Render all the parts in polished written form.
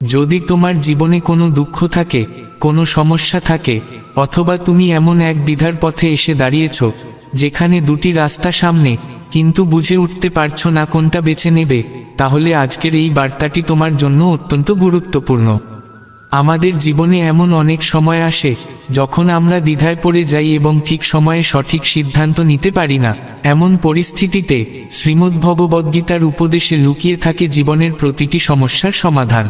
যদি তোমার জীবনে কোনো দুঃখ থাকে, কোনো সমস্যা থাকে, অথবা তুমি এমন এক দ্বিধার পথে এসে দাঁড়িয়েছ যেখানে দুটি রাস্তা সামনে, কিন্তু বুঝে উঠতে পারছো না কোনটা বেছে নেবে, তাহলে আজকের এই বার্তাটি তোমার জন্য অত্যন্ত গুরুত্বপূর্ণ। আমাদের জীবনে এমন অনেক সময় আসে যখন আমরা দ্বিধায় পড়ে যাই এবং ঠিক সময়ে সঠিক সিদ্ধান্ত নিতে পারি না। এমন পরিস্থিতিতে শ্রীমদ্ভগবদ্গীতার উপদেশে লুকিয়ে থাকে জীবনের প্রতিটি সমস্যার সমাধান।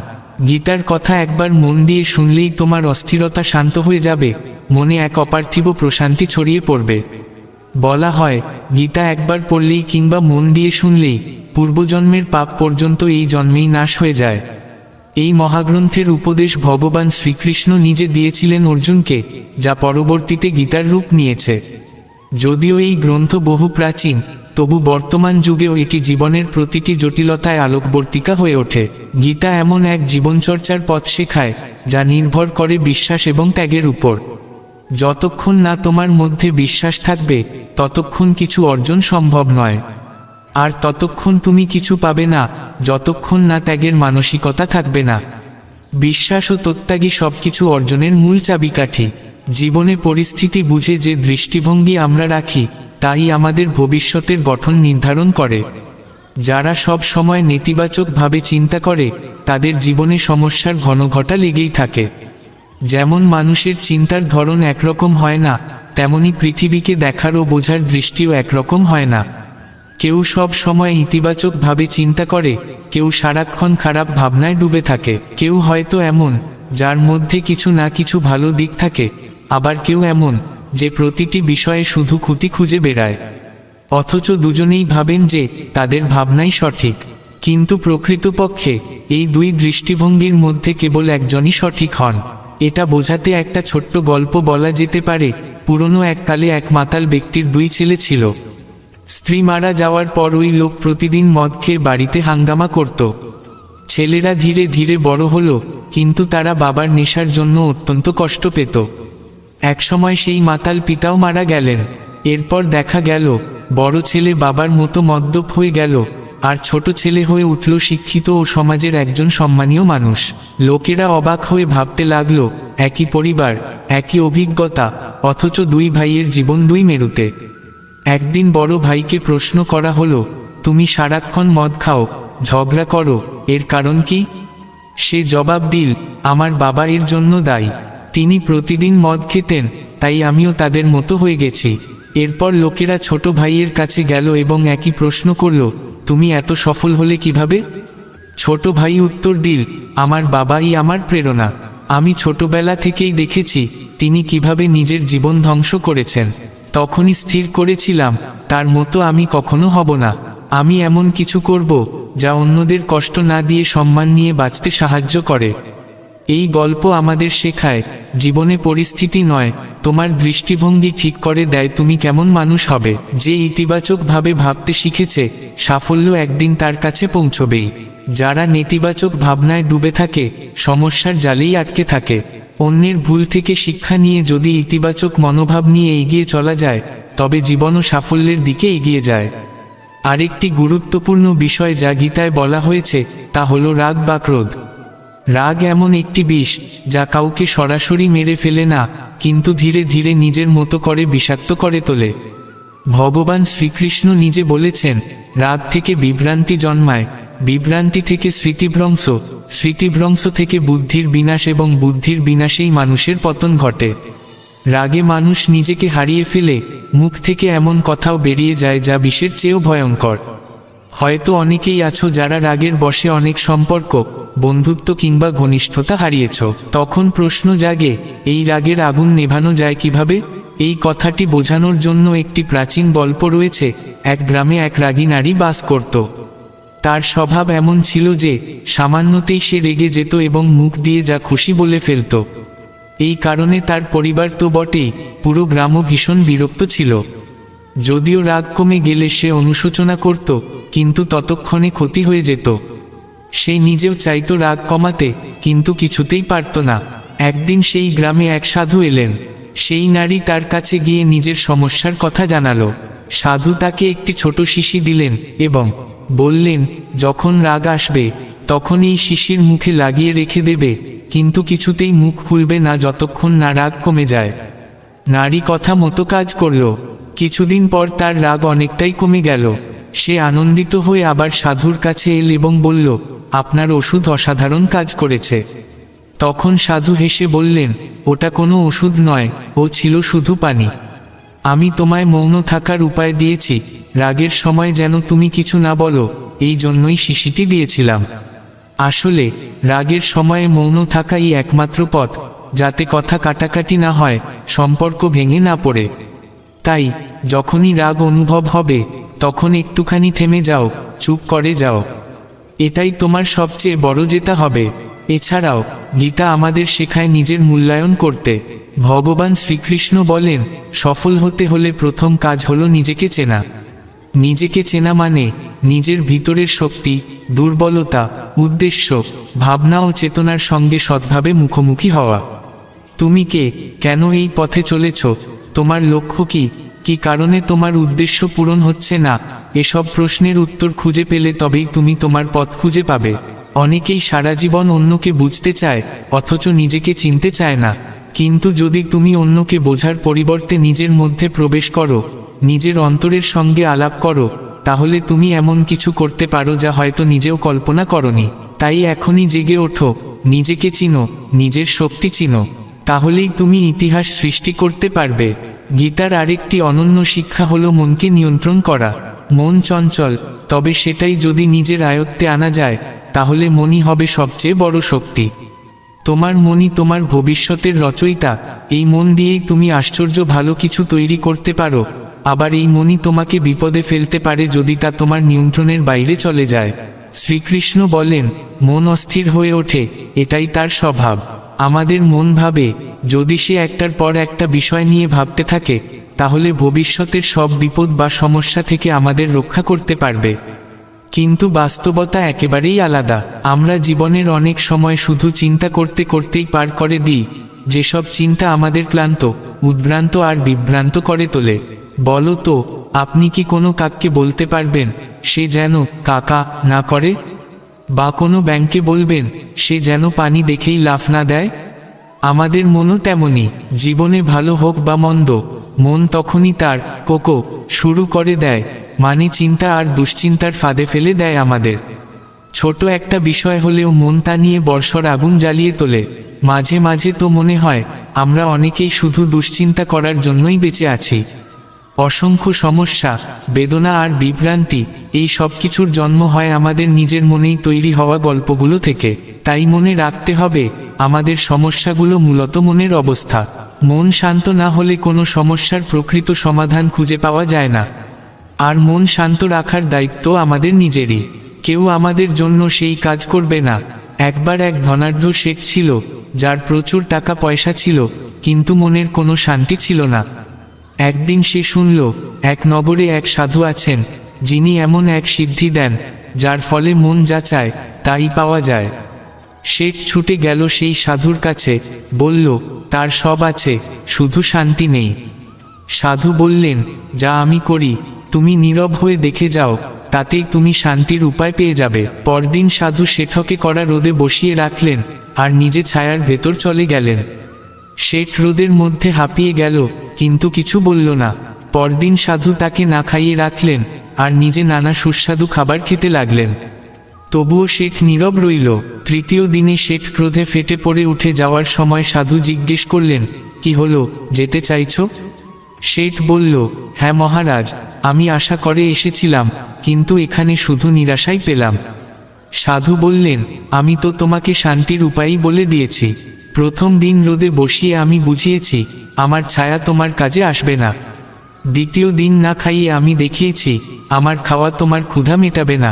গীতার কথা একবার মন দিয়ে শুনলেই তোমার অস্থিরতা শান্ত হয়ে যাবে, মনে এক অপার্থিব প্রশান্তি ছড়িয়ে পড়বে। বলা হয়, গীতা একবার পড়লেই কিংবা মন দিয়ে শুনলেই পূর্বজন্মের পাপ পর্যন্ত এই জন্মেই নাশ হয়ে যায়। এই মহাগ্রন্থের উপদেশ ভগবান শ্রীকৃষ্ণ নিজে দিয়েছিলেন অর্জুনকে, যা পরবর্তীতে গীতার রূপ নিয়েছে। যদিও এই গ্রন্থ বহু প্রাচীন, তবু বর্তমান যুগেও এটি জীবনের প্রতিটি জটিলতায় আলোকবর্তিকা হয়ে ওঠে। গীতা এমন এক জীবনচর্চার পথ শেখায় যা নির্ভর করে বিশ্বাস এবং ত্যাগের উপর। যতক্ষণ না তোমার মধ্যে বিশ্বাস থাকবে, ততক্ষণ কিছু অর্জন সম্ভব নয়। আর ততক্ষণ তুমি কিছু পাবে না যতক্ষণ না ত্যাগের মানসিকতা থাকবে না। বিশ্বাস ও তত্ত্যাগী সবকিছু অর্জনের মূল চাবিকাঠি। জীবনে পরিস্থিতি বুঝে যে দৃষ্টিভঙ্গি আমরা রাখি, তাই আমাদের ভবিষ্যতের গঠন নির্ধারণ করে। যারা সব সময় নেতিবাচকভাবে চিন্তা করে, তাদের জীবনে সমস্যার ঘনঘটা লেগেই থাকে। যেমন মানুষের চিন্তার ধরন একরকম হয় না, তেমনি পৃথিবীকে দেখার ও বোঝার দৃষ্টিও একরকম হয় না। কেউ সব সময় ইতিবাচকভাবে চিন্তা করে, কেউ সারাক্ষণ খারাপ ভাবনায় ডুবে থাকে। কেউ হয়তো এমন যার মধ্যে কিছু না কিছু ভালো দিক থাকে, আবার কেউ এমন যে প্রতিটি বিষয়ে শুধু ক্ষতি খুঁজে বেড়ায়। অথচ দুজনেই ভাবেন যে তাদের ভাবনাই সঠিক। কিন্তু প্রকৃতপক্ষে এই দুই দৃষ্টিভঙ্গির মধ্যে কেবল একজনই সঠিক হন। এটা বোঝাতে একটা ছোট্ট গল্প বলা যেতে পারে। পুরনো এককালে এক মাতাল ব্যক্তির দুই ছেলে ছিল। স্ত্রী মারা যাওয়ার পর ওই লোক প্রতিদিন মদ খেয়ে বাড়িতে হাঙ্গামা করত। ছেলেরা ধীরে ধীরে বড় হলো, কিন্তু তারা বাবার নেশার জন্য অত্যন্ত কষ্ট পেত। একসময় সেই মাতাল পিতাও মারা গেলেন। এরপর দেখা গেল বড় ছেলে বাবার মতো মদ্যপ হয়ে গেল, আর ছোট ছেলে হয়ে উঠল শিক্ষিত ও সমাজের একজন সম্মানীয় মানুষ। লোকেরা অবাক হয়ে ভাবতে লাগলো, একই পরিবার, একই অভিজ্ঞতা, অথচ দুই ভাইয়ের জীবন দুই মেরুতে। একদিন বড় ভাইকে প্রশ্ন করা হলো, তুমি সারাক্ষণ মদ খাও, ঝগড়া করো, এর কারণ কি? সে জবাব দিল, আমার বাবা এর জন্য দায়ী। তিনি প্রতিদিন মদ খেতেন, তাই আমিও তাদের মতো হয়ে গেছি। এরপর লোকেরা ছোট ভাইয়ের কাছে গেল এবং একই প্রশ্ন করল, তুমি এত সফল হলে কিভাবে? ছোট ভাই উত্তর দিল, আমার বাবাই আমার প্রেরণা। আমি ছোটবেলা থেকেই দেখেছি তিনি কিভাবে নিজের জীবন ধ্বংস করেছেন। তখনই স্থির করেছিলাম, তার মতো আমি কখনো হব না। আমি এমন কিছু করব যা অন্যদের কষ্ট না দিয়ে সম্মান নিয়ে বাঁচতে সাহায্য করে। এই গল্প আমাদের শেখায়, জীবনে পরিস্থিতি নয়, তোমার দৃষ্টিভঙ্গি ঠিক করে দেয় তুমি কেমন মানুষ হবে। যে ইতিবাচকভাবে ভাবতে শিখেছে, সাফল্য একদিন তার কাছে পৌঁছবেই। যারা নেতিবাচক ভাবনায় ডুবে থাকে, সমস্যার জালেই আটকে থাকে। অন্যের ভুল থেকে শিক্ষা নিয়ে যদি ইতিবাচক মনোভাব নিয়ে এগিয়ে চলা যায়, তবে জীবনও সাফল্যের দিকে এগিয়ে যায়। আরেকটি গুরুত্বপূর্ণ বিষয় যা গীতায় বলা হয়েছে, তা হলো রাগ বা ক্রোধ। রাগ এমন একটি বিষ যা কাউকে সরাসরি মেরে ফেলে না, কিন্তু ধীরে ধীরে নিজের মতো করে বিষাক্ত করে তোলে। ভগবান শ্রীকৃষ্ণ নিজে বলেছেন, রাগ থেকে বিভ্রান্তি জন্মায়, বিভ্রান্তি থেকে স্মৃতিভ্রংশ, স্মৃতিভ্রংশ থেকে বুদ্ধির বিনাশ এবং বুদ্ধির বিনাশেই মানুষের পতন ঘটে। রাগে মানুষ নিজেকে হারিয়ে ফেলে, মুখ থেকে এমন কথাও বেরিয়ে যায় যা বিষের চেয়েও ভয়ঙ্কর। হয়তো অনেকেই আছো যারা রাগের বশে অনেক সম্পর্ক, বন্ধুত্ব কিংবা ঘনিষ্ঠতা হারিয়েছ। তখন প্রশ্ন জাগে, এই রাগের আগুন নেভানো যায় কিভাবে? এই কথাটি বোঝানোর জন্য একটি প্রাচীন গল্প রয়েছে। এক গ্রামে এক রাগী নারী বাস করত। তার স্বভাব এমন ছিল যে সামান্যতেই সে রেগে যেত এবং মুখ দিয়ে যা খুশি বলে ফেলত। এই কারণে তার পরিবার তো বটেই, পুরো গ্রামও ভীষণ বিরক্ত ছিল। যদিও রাগ কমে গেলে সে অনুশোচনা করত, কিন্তু ততক্ষণে ক্ষতি হয়ে যেত। সে নিজেও চাইতো রাগ কমাতে, কিন্তু কিছুতেই পারত না। একদিন সেই গ্রামে এক সাধু এলেন। সেই নারী তার কাছে গিয়ে নিজের সমস্যার কথা জানালো। সাধু তাকে একটি ছোট শিশি দিলেন এবং বললেন, যখন রাগ আসবে তখন এই শিশির মুখে লাগিয়ে রেখে দেবে, কিন্তু কিছুতেই মুখ খুলবে না যতক্ষণ না রাগ কমে যায়। নারী কথা মতো কাজ করল। কিছুদিন পর তার রাগ অনেকটাই কমে গেল। সে আনন্দিত হয়ে আবার সাধুর কাছে এল এবং বলল, আপনার ওষুধ অসাধারণ কাজ করেছে। তখন সাধু হেসে বললেন, ওটা কোনো ওষুধ নয়, ও ছিল শুধু পানি। আমি তোমায় মৌন থাকার উপায় দিয়েছি, রাগের সময় যেন তুমি কিছু না বলো, এই জন্যই শিশিটি দিয়েছিলাম। আসলে রাগের সময়ে মৌন থাকাই একমাত্র পথ, যাতে কথা কাটাকাটি না হয়, সম্পর্ক ভেঙে না পড়ে। তাই যখনই রাগ অনুভব হবে তখন একটুখানি থেমে যাও, চুপ করে যাও। এটাই তোমার সবচেয়ে বড় জেতা হবে। এছাড়াও গীতা আমাদের শেখায় নিজের মূল্যায়ন করতে। ভগবান শ্রীকৃষ্ণ বলেন, সফল হতে হলে প্রথম কাজ হলো নিজেকে চেনা। নিজেকে চেনা মানে নিজের ভিতরের শক্তি, দুর্বলতা, উদ্দেশ্য, ভাবনা ও চেতনার সঙ্গে সৎভাবে মুখোমুখি হওয়া। তুমি কে, কেন এই পথে চলেছ, তোমার লক্ষ্য কি, কি কারণে তোমার উদ্দেশ্য পূরণ হচ্ছে না, এসব প্রশ্নের উত্তর খুঁজে পেলে তবেই তুমি তোমার পথ খুঁজে পাবে। অনেকেই সারা জীবন অন্যকে বুঝতে চায়, অথচ নিজেকে চিনতে চায় না। কিন্তু যদি তুমি অন্যকে বোঝার পরিবর্তে নিজের মধ্যে প্রবেশ করো, নিজের অন্তরের সঙ্গে আলাপ করো, তাহলে তুমি এমন কিছু করতে পারো যা হয়তো নিজেও কল্পনা করনি। তাই এখনই জেগে ওঠো, নিজেকে চিনো, নিজের শক্তি চিনো, তাহলেই তুমি ইতিহাস সৃষ্টি করতে পারবে। গীতার আরেকটি অনন্য শিক্ষা হলো মনকে নিয়ন্ত্রণ করা। মন চঞ্চল, তবে সেটাই যদি নিজের আয়ত্তে আনা যায়, তাহলে মনই হবে সবচেয়ে বড় শক্তি। তোমার মনই তোমার ভবিষ্যতের রচয়িতা। এই মন দিয়েই তুমি আশ্চর্য ভালো কিছু তৈরি করতে পারো। আবার এই মনই তোমাকে বিপদে ফেলতে পারে যদি তা তোমার নিয়ন্ত্রণের বাইরে চলে যায়। শ্রীকৃষ্ণ বলেন, মন অস্থির হয়ে ওঠে, এটাই তার স্বভাব। আমাদের মন ভাবে, যদি সে একটার পর একটা বিষয় নিয়ে ভাবতে থাকে, তাহলে ভবিষ্যতের সব বিপদ বা সমস্যা থেকে আমাদের রক্ষা করতে পারবে। কিন্তু বাস্তবতা একেবারেই আলাদা। আমরা জীবনের অনেক সময় শুধু চিন্তা করতে করতেই পার করে দিই, যেসব চিন্তা আমাদের ক্লান্ত, উদ্ভ্রান্ত আর বিভ্রান্ত করে তোলে। বলো তো, আপনি কি কোনো কাককে বলতে পারবেন সে যেন কাকা না করে? বা কোনো ব্যাঙকে বলবেন সে যেন পানি দেখেই লাফ না দেয়? আমাদের মনও তেমনি। জীবনে ভালো হোক বা মন্দ, মন তখনই তার কোকো শুরু করে দেয়, মানে চিন্তা আর দুশ্চিন্তার ফাঁদে ফেলে দেয় আমাদের। ছোট একটা বিষয় হলেও মন তা নিয়ে বর্ষর আগুন জ্বালিয়ে তোলে। মাঝে মাঝে তো মনে হয় আমরা অনেকেই শুধু দুশ্চিন্তা করার জন্যই বেঁচে আছি। অসংখ্য সমস্যা, বেদনা আর বিভ্রান্তি, এই সব কিছুর জন্ম হয় আমাদের নিজের মনেই তৈরি হওয়া গল্পগুলো থেকে। তাই মনে রাখতে হবে, আমাদের সমস্যাগুলো মূলত মনের অবস্থা। মন শান্ত না হলে কোনো সমস্যার প্রকৃত সমাধান খুঁজে পাওয়া যায় না। আর মন শান্ত রাখার দায়িত্ব আমাদের নিজেরই। কেউ আমাদের জন্য সেই কাজ করবে না। একবার এক ধনাঢ্য শেখ ছিল, যার প্রচুর টাকা পয়সা ছিল, কিন্তু মনের কোনো শান্তি ছিল না। একদিন সে শুনল, এক নগরে এক সাধু আছেন, যিনি এমন এক সিদ্ধি দেন, যার ফলে মন যা চায় তাই পাওয়া যায়। শেখ ছুটে গেল সেই সাধুর কাছে, বলল, তার সব আছে, শুধু শান্তি নেই। সাধু বললেন, যা আমি করি তুমি নীরব হয়ে দেখে যাও, তাতেই তুমি শান্তির উপায় পেয়ে যাবে। পরদিন সাধু শেঠকে কড়া রোদে বসিয়ে রাখলেন, আর নিজে ছায়ার ভেতর চলে গেলেন। শেঠ রোদের মধ্যে হাঁপিয়ে গেল, কিন্তু কিছু বলল না। পরদিন সাধু তাকে না খাইয়ে রাখলেন, আর নিজে নানা সুস্বাদু খাবার খেতে লাগলেন। তবুও শেঠ নীরব রইল। তৃতীয় দিনে শেঠ ক্রোধে ফেটে পড়ে উঠে যাওয়ার সময় সাধু জিজ্ঞেস করলেন, কি হলো, যেতে চাইছো? শেঠ বলল, হ্যাঁ মহারাজ, আমি আশা করে এসেছিলাম, কিন্তু এখানে শুধু নিরাশাই পেলাম। সাধু বললেন, আমি তো তোমাকে শান্তির উপায়ই বলে দিয়েছি। প্রথম দিন রোদে বসিয়ে আমি বুঝিয়েছি আমার ছায়া তোমার কাজে আসবে না। দ্বিতীয় দিন না খাইয়ে আমি দেখিয়েছি আমার খাওয়া তোমার ক্ষুধা মেটাবে না।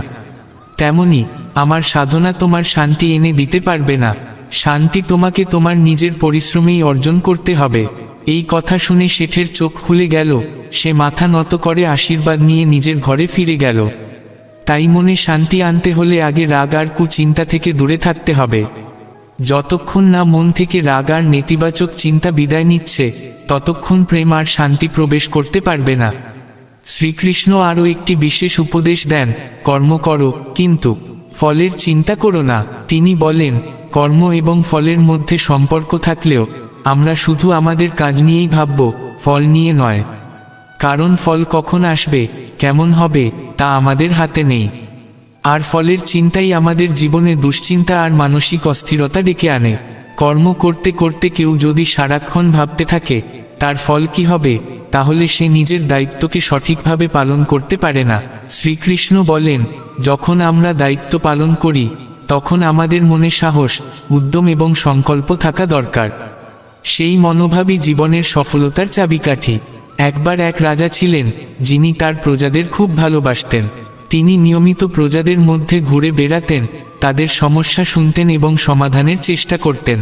তেমনি আমার সাধনা তোমার শান্তি এনে দিতে পারবে না। শান্তি তোমাকে তোমার নিজের পরিশ্রমেই অর্জন করতে হবে। এই কথা শুনে শেঠের চোখ খুলে গেল। সে মাথা নত করে আশীর্বাদ নিয়ে নিজের ঘরে ফিরে গেল। তাই মনে শান্তি আনতে হলে আগে রাগ আর কুচিন্তা থেকে দূরে থাকতে হবে। যতক্ষণ না মন থেকে রাগ আর নেতিবাচক চিন্তা বিদায় নিচ্ছে, ততক্ষণ প্রেম আর শান্তি প্রবেশ করতে পারবে না। শ্রীকৃষ্ণ আরও একটি বিশেষ উপদেশ দেন, কর্ম করো, কিন্তু ফলের চিন্তা করো না। তিনি বলেন, কর্ম এবং ফলের মধ্যে সম্পর্ক থাকলেও আমরা শুধু আমাদের কাজ নিয়েই ভাবব, ফল নিয়ে নয়। কারণ ফল কখন আসবে, কেমন হবে, তা আমাদের হাতে নেই। আর ফলের চিন্তাই আমাদের জীবনে দুশ্চিন্তা আর মানসিক অস্থিরতা ডেকে আনে। কর্ম করতে করতে কেউ যদি সারাক্ষণ ভাবতে থাকে তার ফল কি হবে, তাহলে সে নিজের দায়িত্বকে সঠিকভাবে পালন করতে পারে না। শ্রীকৃষ্ণ বলেন, যখন আমরা দায়িত্ব পালন করি তখন আমাদের মনে সাহস, উদ্যম এবং সংকল্প থাকা দরকার। সেই মনোভাবই জীবনের সফলতার চাবিকাঠি। একবার এক রাজা ছিলেন যিনি তার প্রজাদের খুব ভালোবাসতেন। তিনি নিয়মিত প্রজাদের মধ্যে ঘুরে বেড়াতেন, তাদের সমস্যা শুনতেন এবং সমাধানের চেষ্টা করতেন।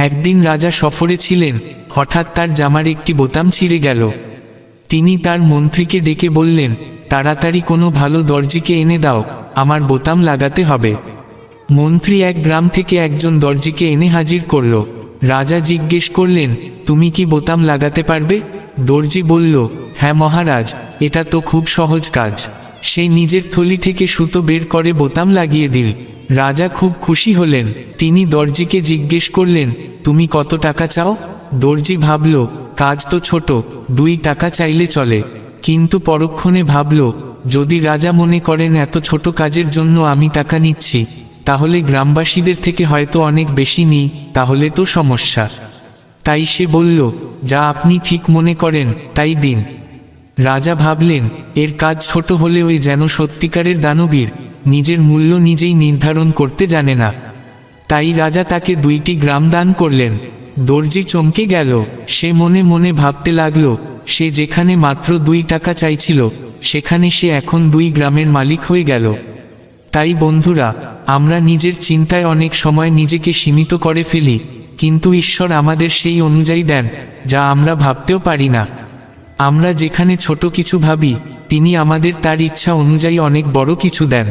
একদিন রাজা সফরে ছিলেন, হঠাৎ তার জামার একটি বোতাম ছিঁড়ে গেল। তিনি তার মন্ত্রীকে ডেকে বললেন, তাড়াতাড়ি কোনো ভালো দর্জিকে এনে দাও, আমার বোতাম লাগাতে হবে। মন্ত্রী এক গ্রাম থেকে একজন দর্জিকে এনে হাজির করল। রাজা জিজ্ঞেস করলেন, তুমি কি বোতাম লাগাতে পারবে? দর্জি বলল, হ্যাঁ মহারাজ, এটা তো খুব সহজ কাজ। সে নিজের থলি থেকে সুতো বের করে বোতাম লাগিয়ে দিল। রাজা খুব খুশি হলেন। তিনি দর্জিকে জিজ্ঞেস করলেন, তুমি কত টাকা চাও? দর্জি ভাবল, কাজ তো ছোট, 2 টাকা চাইলে চলে। কিন্তু পরক্ষণে ভাবল, যদি রাজা মনে করেন এত ছোট কাজের জন্য আমি টাকা নিচ্ছি, তাহলে গ্রামবাসীদের থেকে হয়তো অনেক বেশি নিই, তাহলে তো সমস্যা। তাই সে বলল, যা আপনি ঠিক মনে করেন তাই দিন। রাজা ভাবলেন, এর কাজ ছোট হলেও যেন সত্যিকারের দানবীর, নিজের মূল্য নিজেই নির্ধারণ করতে জানে না। তাই রাজা তাকে 2টি গ্রাম দান করলেন। দর্জি চমকে গেল। সে মনে মনে ভাবতে লাগল, সে যেখানে মাত্র 2 টাকা চাইছিল সেখানে সে এখন 2 গ্রামের মালিক হয়ে গেল। তাই বন্ধুরা, আমরা নিজের চিন্তায় অনেক সময় নিজেকে সীমিত করে ফেলি, কিন্তু ঈশ্বর আমাদের সেই অনুযায়ী দেন যা আমরা ভাবতেও পারি না। আমরা যেখানে ছোট কিছু ভাবি, তিনি আমাদের তার ইচ্ছা অনুযায়ী অনেক বড় কিছু দেন।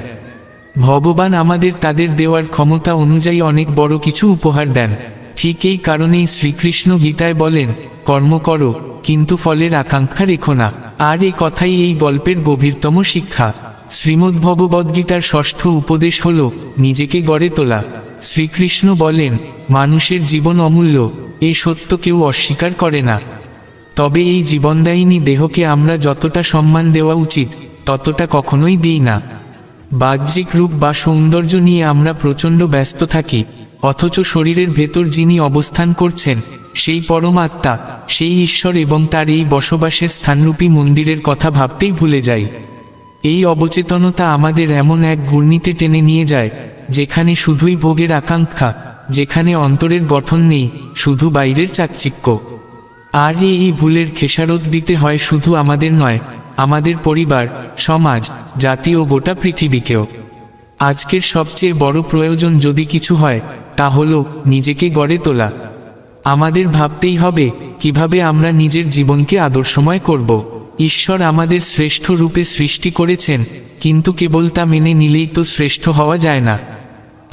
ভগবান আমাদের তাদের দেওয়ার ক্ষমতা অনুযায়ী অনেক বড় কিছু উপহার দেন। ঠিক এই কারণেই শ্রীকৃষ্ণ গীতায় বলেন, কর্ম করো কিন্তু ফলের আকাঙ্ক্ষা রেখো না। আর এই কথাই এই গল্পের গভীরতম শিক্ষা। শ্রীমদ্ভগবদ্গীতার 6ষ্ঠ উপদেশ হল নিজেকে গড়ে তোলা। শ্রীকৃষ্ণ বলেন, মানুষের জীবন অমূল্য, এ সত্য কেউ অস্বীকার করে না। তবে এই জীবনদায়িনী দেহকে আমরা যতটা সম্মান দেওয়া উচিত ততটা কখনোই দিই না। বাহ্যিক রূপ বা সৌন্দর্য নিয়ে আমরা প্রচণ্ড ব্যস্ত থাকি, অথচ শরীরের ভেতর যিনি অবস্থান করছেন সেই পরমাত্মা, সেই ঈশ্বর এবং তার এই বসবাসের স্থানরূপী মন্দিরের কথা ভাবতেই ভুলে যাই। এই অবচেতনতা আমাদের এমন এক ঘূর্ণিতে টেনে নিয়ে যায় যেখানে শুধুই ভোগের আকাঙ্ক্ষা, যেখানে অন্তরের গঠন নেই, শুধু বাইরের চাকচিক্য। আর এই ভুলের খেসারত দিতে হয় শুধু আমাদের নয়, আমাদের পরিবার, সমাজ, জাতি ও গোটা পৃথিবীকেও। আজকের সবচেয়ে বড় প্রয়োজন যদি কিছু হয়, তা হলো নিজেকে গড়ে তোলা। আমাদের ভাবতেই হবে কিভাবে আমরা নিজের জীবনকে আদর্শময় করব। ঈশ্বর আমাদের শ্রেষ্ঠ রূপে সৃষ্টি করেছেন, কিন্তু কেবল তা মেনে নিলেই তো শ্রেষ্ঠ হওয়া যায় না।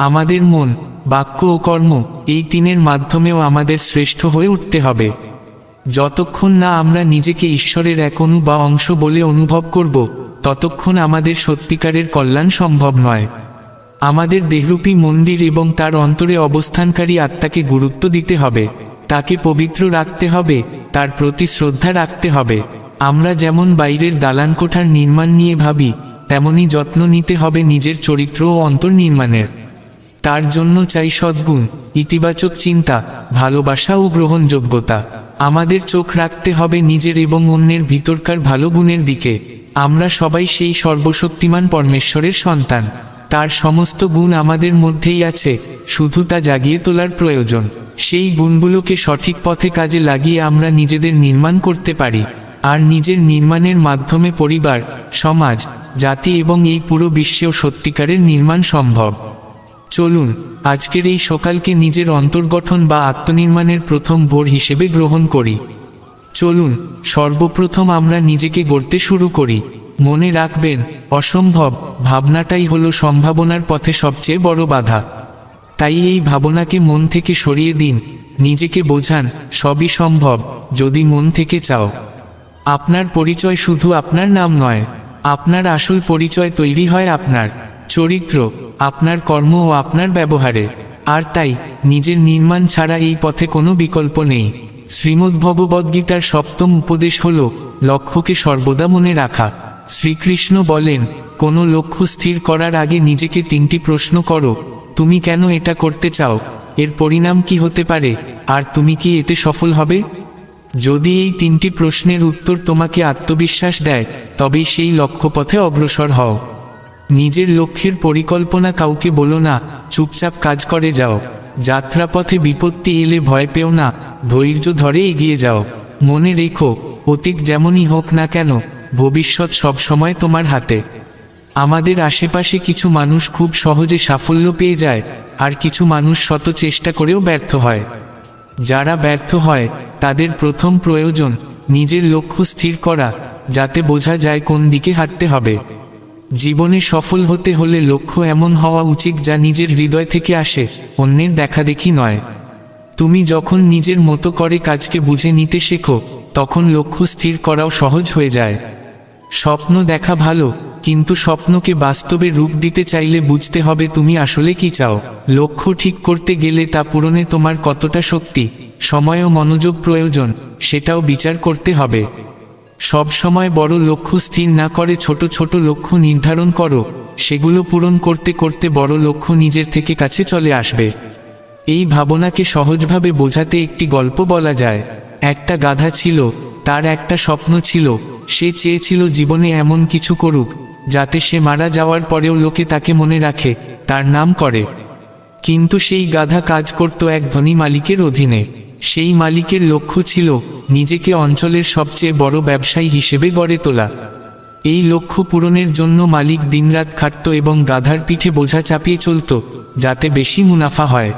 আমাদের মন, বাক্য ও কর্ম, এই 3-এর মাধ্যমেও আমাদের শ্রেষ্ঠ হয়ে উঠতে হবে। যতক্ষণ না আমরা নিজেকে ঈশ্বরের এক অণু বা অংশ বলে অনুভব করব, ততক্ষণ আমাদের সত্যিকারের কল্যাণ সম্ভব নয়। আমাদের দেহরূপী মন্দির এবং তার অন্তরে অবস্থানকারী আত্মাকে গুরুত্ব দিতে হবে, তাকে পবিত্র রাখতে হবে, তার প্রতি শ্রদ্ধা রাখতে হবে। আমরা যেমন বাইরের দালানকোঠার নির্মাণ নিয়ে ভাবি, তেমনি যত্ন নিতে হবে নিজের চরিত্র ও অন্তর নির্মাণের। তার জন্য চাই সদ্গুণ, ইতিবাচক চিন্তা, ভালোবাসা ও গ্রহণযোগ্যতা। আমাদের চোখ রাখতে হবে নিজের এবং অন্যের ভিতরকার ভালো গুণের দিকে। আমরা সবাই সেই সর্বশক্তিমান পরমেশ্বরের সন্তান। তার সমস্ত গুণ আমাদের মধ্যেই আছে, শুধু তা জাগিয়ে তোলার প্রয়োজন। সেই গুণগুলোকে সঠিক পথে কাজে লাগিয়ে আমরা নিজেদের নির্মাণ করতে পারি, আর নিজের নির্মাণের মাধ্যমে পরিবার, সমাজ, জাতি এবং এই পুরো বিশ্বেও সত্যিকারের নির্মাণ সম্ভব। চলুন আজকের এই সকালকে নিজের অন্তর্গঠন বা আত্মনির্মাণের প্রথম ভোর হিসেবে গ্রহণ করি। চলুন সর্বপ্রথম আমরা নিজেকে গড়তে শুরু করি। মনে রাখবেন, অসম্ভব ভাবনাটাই হলো সম্ভাবনার পথে সবচেয়ে বড় বাধা। তাই এই ভাবনাকে মন থেকে সরিয়ে দিন। নিজেকে বোঝান, সবই সম্ভব যদি মন থেকে চাও। আপনার পরিচয় শুধু আপনার নাম নয়, আপনার আসল পরিচয় তৈরি হয় আপনার চরিত্র, আপনার কর্ম ও আপনার ব্যবহারে। আর তাই নিজের নির্মাণ ছাড়া এই পথে কোনো বিকল্প নেই। শ্রীমদ্ভগবদ্গীতার সপ্তম উপদেশ হল লক্ষ্যকে সর্বদা মনে রাখা। শ্রীকৃষ্ণ বলেন, কোনো লক্ষ্য স্থির করার আগে নিজেকে 3টি প্রশ্ন করো। তুমি কেন এটা করতে চাও? এর পরিণাম কি হতে পারে? আর তুমি কি এতে সফল হবে? যদি এই 3টি প্রশ্নের উত্তর তোমাকে আত্মবিশ্বাস দেয়, তবেই সেই লক্ষ্যপথে অগ্রসর হও। নিজের লক্ষ্যের পরিকল্পনা কাউকে বলো না, চুপচাপ কাজ করে যাও। যাত্রাপথে বিপত্তি এলে ভয় পেও না, ধৈর্য ধরে এগিয়ে যাও। মনে রেখো, অতীত যেমনই হোক না কেন, ভবিষ্যৎ সবসময় তোমার হাতে। আমাদের আশেপাশে কিছু মানুষ খুব সহজে সাফল্য পেয়ে যায়, আর কিছু মানুষ শত চেষ্টা করেও ব্যর্থ হয়। যারা ব্যর্থ হয় তাদের প্রথম প্রয়োজন নিজের লক্ষ্য স্থির করা, যাতে বোঝা যায় কোন দিকে হাঁটতে হবে। জীবনে সফল হতে হলে লক্ষ্য এমন হওয়া উচিত যা নিজের হৃদয় থেকে আসে, অন্যের দেখাদেখি নয়। তুমি যখন নিজের মতো করে কাজকে বুঝে নিতে শেখো, তখন লক্ষ্য স্থির করাও সহজ হয়ে যায়। স্বপ্ন দেখা ভালো, কিন্তু স্বপ্নকে বাস্তবে রূপ দিতে চাইলে বুঝতে হবে তুমি আসলে কি চাও। লক্ষ্য ঠিক করতে গেলে তা পূরণে তোমার কতটা শক্তি, সময় ও মনোযোগ প্রয়োজন, সেটাও বিচার করতে হবে। সব সময় বড় লক্ষ্য স্থির না করে ছোট ছোট লক্ষ্য নির্ধারণ করো। সেগুলো পূরণ করতে করতে বড় লক্ষ্য নিজের থেকে কাছে চলে আসবে। এই ভাবনাকে সহজভাবে বোঝাতে একটি গল্প বলা যায়। একটা গাধা ছিল, তার একটা স্বপ্ন ছিল। সে চেয়েছিল জীবনে এমন কিছু করুক যাতে সে মারা যাওয়ার পরেও লোকে তাকে মনে রাখে, তার নাম করে। কিন্তু সেই গাধা কাজ করত এক ধনী মালিকের অধীনে। সেই মালিকের লক্ষ্য ছিল নিজেকে অঞ্চলের সবচেয়ে বড় ব্যবসায়ী হিসেবে গড়ে তোলা। এই লক্ষ্য পূরণের জন্য মালিক দিনরাত খাটত এবং গাধার পিঠে বোঝা চাপিয়ে চলত, যাতে বেশি মুনাফা হয়।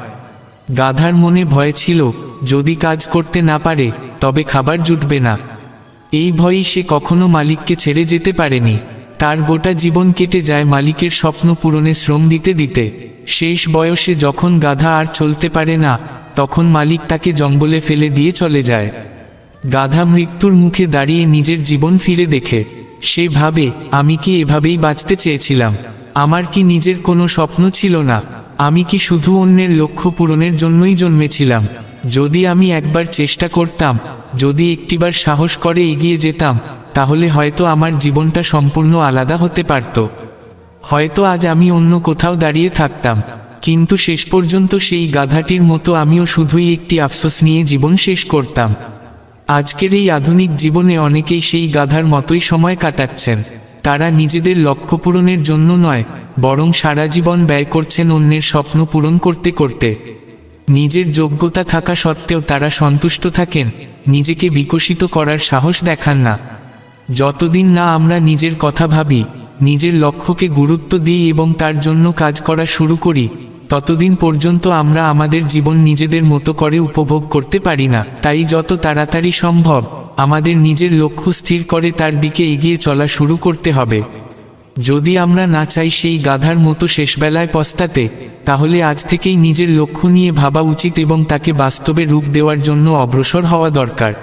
গাধার মনে ভয় ছিল, যদি কাজ করতে না পারে তবে খাবার জুটবে না। এই ভয়েই সে কখনো মালিককে ছেড়ে যেতে পারেনি। তার গোটা জীবন কেটে যায় মালিকের স্বপ্ন পূরণে শ্রম দিতে দিতে। শেষ বয়সে যখন গাধা আর চলতে পারে না, তখন মালিক তাকে জঙ্গলে ফেলে দিয়ে চলে যায়। গাধা মৃত্যুর মুখে দাঁড়িয়ে নিজের জীবন ফিরে দেখে। সে ভাবে, আমি কি এভাবেই বাঁচতে চেয়েছিলাম? আমার কি নিজের কোনো স্বপ্ন ছিল না? আমি কি শুধু অন্যের লক্ষ্য পূরণের জন্যই জন্মেছিলাম? যদি আমি একবার চেষ্টা করতাম, যদি একটিবার সাহস করে এগিয়ে যেতাম, তাহলে হয়তো আমার জীবনটা সম্পূর্ণ আলাদা হতে পারত। হয়তো আজ আমি অন্য কোথাও দাঁড়িয়ে থাকতাম। কিন্তু শেষ পর্যন্ত সেই গাধাটির মতো আমিও শুধুই একটি আফসোস নিয়ে জীবন শেষ করতাম। আজকের এই আধুনিক জীবনে অনেকেই সেই গাধার মতোই সময় কাটাচ্ছেন। তারা নিজেদের লক্ষ্য পূরণের জন্য নয়, বরং সারা জীবন ব্যয় করছেন অন্যের স্বপ্ন পূরণ করতে করতে। নিজের যোগ্যতা থাকা সত্ত্বেও তারা সন্তুষ্ট থাকেন, নিজেকে বিকশিত করার সাহস দেখান না। যতদিন না আমরা নিজের কথা ভাবি, নিজের লক্ষ্যকে গুরুত্ব দিই এবং তার জন্য কাজ করা শুরু করি, ততদিন পর্যন্ত আমরা আমাদের জীবন নিজেদের মতো করে উপভোগ করতে পারি না। তাই যত তাড়াতাড়ি সম্ভব আমাদের নিজের লক্ষ্য স্থির করে তার দিকে এগিয়ে চলা শুরু করতে হবে। যদি আমরা না চাই সেই গাধার মতো শেষবেলায় পস্তাতে, তাহলে আজ থেকেই নিজের লক্ষ্য নিয়ে ভাবা উচিত এবং তাকে বাস্তবে রূপ দেওয়ার জন্য অগ্রসর হওয়া দরকার।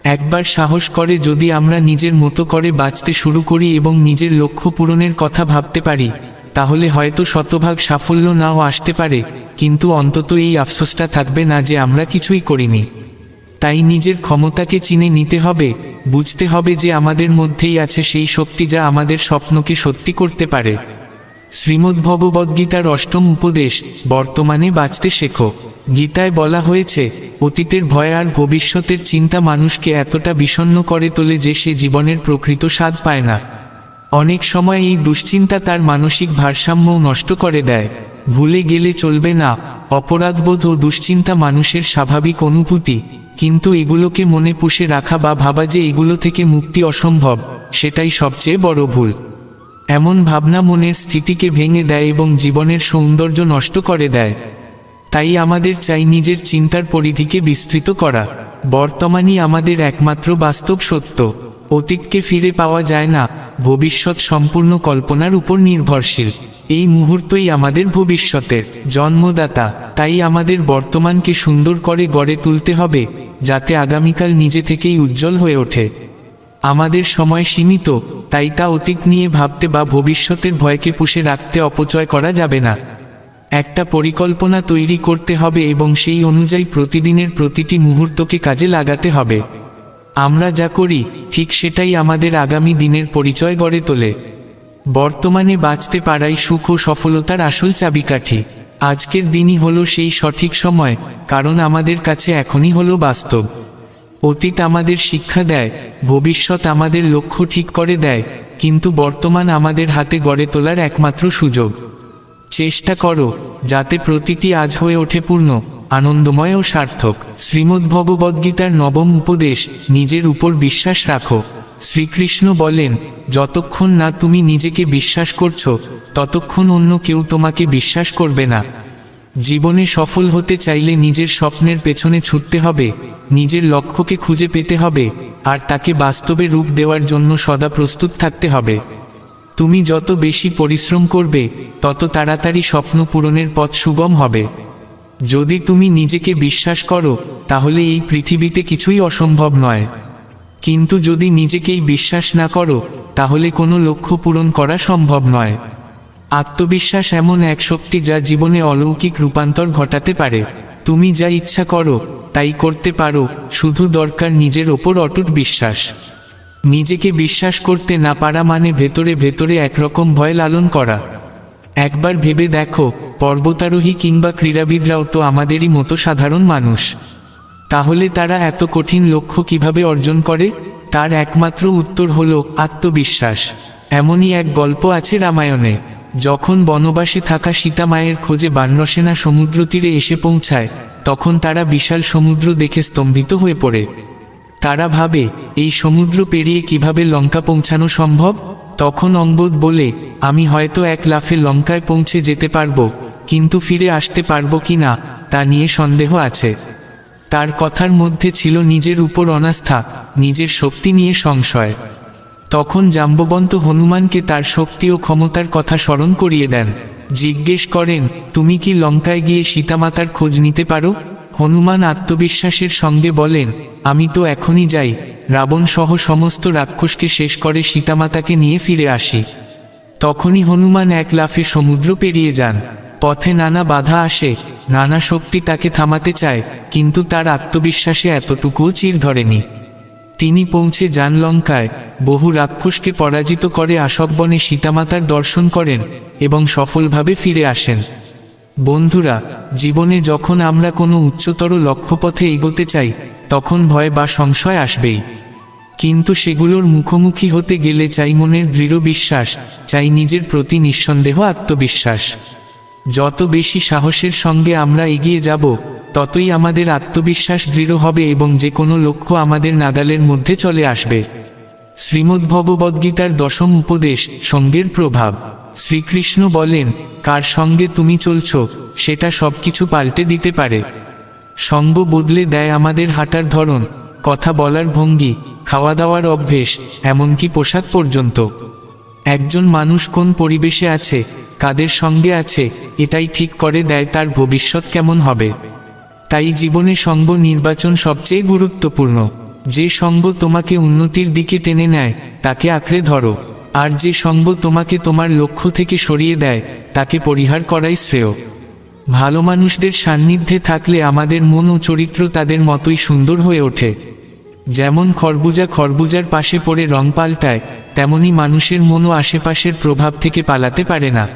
একবার সাহস করে যদি আমরা নিজের মতো করে বাঁচতে শুরু করি এবং নিজের লক্ষ্য পূরণের কথা ভাবতে পারি, তাহলে হয়তো শতভাগ সাফল্য নাও আসতে পারে, কিন্তু অন্তত এই আফসোসটা থাকবে না যে আমরা কিছুই করিনি। তাই নিজের ক্ষমতাকে চিনে নিতে হবে, বুঝতে হবে যে আমাদের মধ্যেই আছে সেই শক্তি যা আমাদের স্বপ্নকে সত্যি করতে পারে। শ্রীমদ্ভগবদ্গীতার অষ্টম উপদেশ, বর্তমানে বাঁচতে শেখো। গীতায় বলা হয়েছে, অতীতের ভয় আর ভবিষ্যতের চিন্তা মানুষকে এতটা বিষণ্ণ করে তোলে যে সে জীবনের প্রকৃত স্বাদ পায় না। অনেক সময় এই দুশ্চিন্তা তার মানসিক ভারসাম্যও নষ্ট করে দেয়। ভুলে গেলে চলবে না, অপরাধবোধ ও দুশ্চিন্তা মানুষের স্বাভাবিক অনুভূতি, কিন্তু এগুলোকে মনে পুষে রাখা বা ভাবা যে এগুলো থেকে মুক্তি অসম্ভব, সেটাই সবচেয়ে বড় ভুল। এমন ভাবনা মনের স্থিতিকে ভেঙে দেয় এবং জীবনের সৌন্দর্য নষ্ট করে দেয়। তাই আমাদের চাই নিজের চিন্তার পরিধিকে বিস্তৃত করা। বর্তমানই আমাদের একমাত্র বাস্তব সত্য। অতীতকে ফিরে পাওয়া যায় না, ভবিষ্যৎ সম্পূর্ণ কল্পনার উপর নির্ভরশীল। এই মুহূর্তই আমাদের ভবিষ্যতের জন্মদাতা। তাই আমাদের বর্তমানকে সুন্দর করে গড়ে তুলতে হবে, যাতে আগামীকাল নিজে থেকেই উজ্জ্বল হয়ে ওঠে। আমাদের সময় সীমিত, তাই তা অতীত নিয়ে ভাবতে বা ভবিষ্যতের ভয়কে পুষে রাখতে অপচয় করা যাবে না। একটা পরিকল্পনা তৈরি করতে হবে এবং সেই অনুযায়ী প্রতিদিনের প্রতিটি মুহূর্তকে কাজে লাগাতে হবে। আমরা যা করি ঠিক সেটাই আমাদের আগামী দিনের পরিচয় গড়ে তোলে। বর্তমানে বাঁচতে পারাই সুখ ও সফলতার আসল চাবিকাঠি। আজকের দিনই হলো সেই সঠিক সময়, কারণ আমাদের কাছে এখনই হলো বাস্তব। অতীত আমাদের শিক্ষা দেয়, ভবিষ্যৎ আমাদের লক্ষ্য ঠিক করে দেয়, কিন্তু বর্তমান আমাদের হাতে গড়ে তোলার একমাত্র সুযোগ। চেষ্টা করো যাতে প্রতিটি আজ হয়ে ওঠে পূর্ণ, আনন্দময় ও সার্থক। শ্রীমদ্ভগবদ্গীতার নবম উপদেশ, নিজের উপর বিশ্বাস রাখো। শ্রীকৃষ্ণ বলেন, যতক্ষণ না তুমি নিজেকে বিশ্বাস করছো, ততক্ষণ অন্য কেউ তোমাকে বিশ্বাস করবে না। জীবনে সফল হতে চাইলে নিজের স্বপ্নের পেছনে ছুটতে হবে, নিজের লক্ষ্যকে খুঁজে পেতে হবে, আর তাকে বাস্তবে রূপ দেওয়ার জন্য সদা প্রস্তুত থাকতে হবে। তুমি যত বেশি পরিশ্রম করবে, তত তাড়াতাড়ি স্বপ্ন পূরণের পথ সুগম হবে। যদি তুমি নিজেকে বিশ্বাস করো, তাহলে এই পৃথিবীতে কিছুই অসম্ভব নয়। কিন্তু যদি নিজেকেই বিশ্বাস না করো, তাহলে কোনো লক্ষ্য পূরণ করা সম্ভব নয়। আত্মবিশ্বাস এমন এক শক্তি যা জীবনে অলৌকিক রূপান্তর ঘটাতে পারে। তুমি যা ইচ্ছা করো তাই করতে পারো, শুধু দরকার নিজের ওপর অটুট বিশ্বাস। নিজেকে বিশ্বাস করতে না পারা মানে ভেতরে ভেতরে একরকম ভয় লালন করা। একবার ভেবে দেখো, পর্বতারোহী কিংবা ক্রীড়াবিদরাও তো আমাদেরই মতো সাধারণ মানুষ। তাহলে তারা এত কঠিন লক্ষ্য কিভাবে অর্জন করে? তার একমাত্র উত্তর হলো আত্মবিশ্বাস। এমনই এক গল্প আছে রামায়ণে। যখন বনবাসে থাকা সীতা মায়ের খোঁজে বানরসেনা সমুদ্র তীরে এসে পৌঁছায়, তখন তারা বিশাল সমুদ্র দেখে স্তম্ভিত হয়ে পড়ে। তারা ভাবে, এই সমুদ্র পেরিয়ে কিভাবে লঙ্কা পৌঁছানো সম্ভব? তখন অঙ্গদ বলে, আমি হয়তো এক লাফে লঙ্কায় পৌঁছে যেতে পারবো, কিন্তু ফিরে আসতে পারবো কি না তা নিয়ে সন্দেহ আছে। তার কথার মধ্যে ছিল নিজের উপর অনাস্থা, নিজের শক্তি নিয়ে সংশয়। তখন জাম্ববন্ত হনুমানকে তার শক্তি ও ক্ষমতার কথা স্মরণ করিয়ে দেন। জিজ্ঞেস করেন, তুমি কি লঙ্কায় গিয়ে সীতামাতার খোঁজ নিতে পারো? হনুমান আত্মবিশ্বাসের সঙ্গে বলেন, আমি তো এখনই যাই, রাবণ সহ সমস্ত রাক্ষসকে শেষ করে সীতামাতাকে নিয়ে ফিরে আসি। তখনই হনুমান এক লাফে সমুদ্র পেরিয়ে যান। পথে নানা বাধা আসে, নানা শক্তি তাকে থামাতে চায়, কিন্তু তার আত্মবিশ্বাসে এতটুকুও চির ধরেনি। তিনি পৌঁছে যান লঙ্কায়, বহু রাক্ষসকে পরাজিত করে আশোকবনে সীতামাতার দর্শন করেন এবং সফলভাবে ফিরে আসেন। বন্ধুরা, জীবনে যখন আমরা কোনো উচ্চতর লক্ষ্যপথে এগোতে চাই, তখন ভয় বা সংশয় আসবেই। কিন্তু সেগুলোর মুখোমুখি হতে গেলে চাই মনের দৃঢ় বিশ্বাস, চাই নিজের প্রতি নিঃসন্দেহ আত্মবিশ্বাস। যত বেশি সাহসের সঙ্গে আমরা এগিয়ে যাব, ততই আমাদের আত্মবিশ্বাস দৃঢ় হবে এবং যে কোনো লক্ষ্য আমাদের নাগালের মধ্যে চলে আসবে। শ্রীমদ্ভগবদ্গীতার দশম উপদেশ, সঙ্গের প্রভাব। শ্রীকৃষ্ণ বলেন, কার সঙ্গে তুমি চলছো সেটা সবকিছু পাল্টে দিতে পারে। সঙ্গ বদলে দেয় আমাদের হাঁটার ধরন, কথা বলার ভঙ্গি, খাওয়া দাওয়ার অভ্যেস, এমনকি পোশাক পর্যন্ত। একজন মানুষ কোন পরিবেশে আছে, কাদের সঙ্গে আছে, এটাই ঠিক করে দেয় তার ভবিষ্যৎ কেমন হবে। তাই জীবনে সঙ্গ নির্বাচন সবচেয়ে গুরুত্বপূর্ণ। যে সঙ্গ তোমাকে উন্নতির দিকে টেনে নেয়, তাকে আঁকড়ে ধরো, আর যে সঙ্গ তোমাকে তোমার লক্ষ্য থেকে সরিয়ে দেয়, তাকে পরিহার করাই শ্রেয়। ভালো মানুষদের সান্নিধ্যে থাকলে আমাদের মন ও চরিত্র তাদের মতোই সুন্দর হয়ে ওঠে। যেমন খরবুজা খরবুজার পাশে পড়ে রং পাল্টায়, তেমনি মানুষের মনও আশেপাশের প্রভাব থেকে পালাতে পারে না।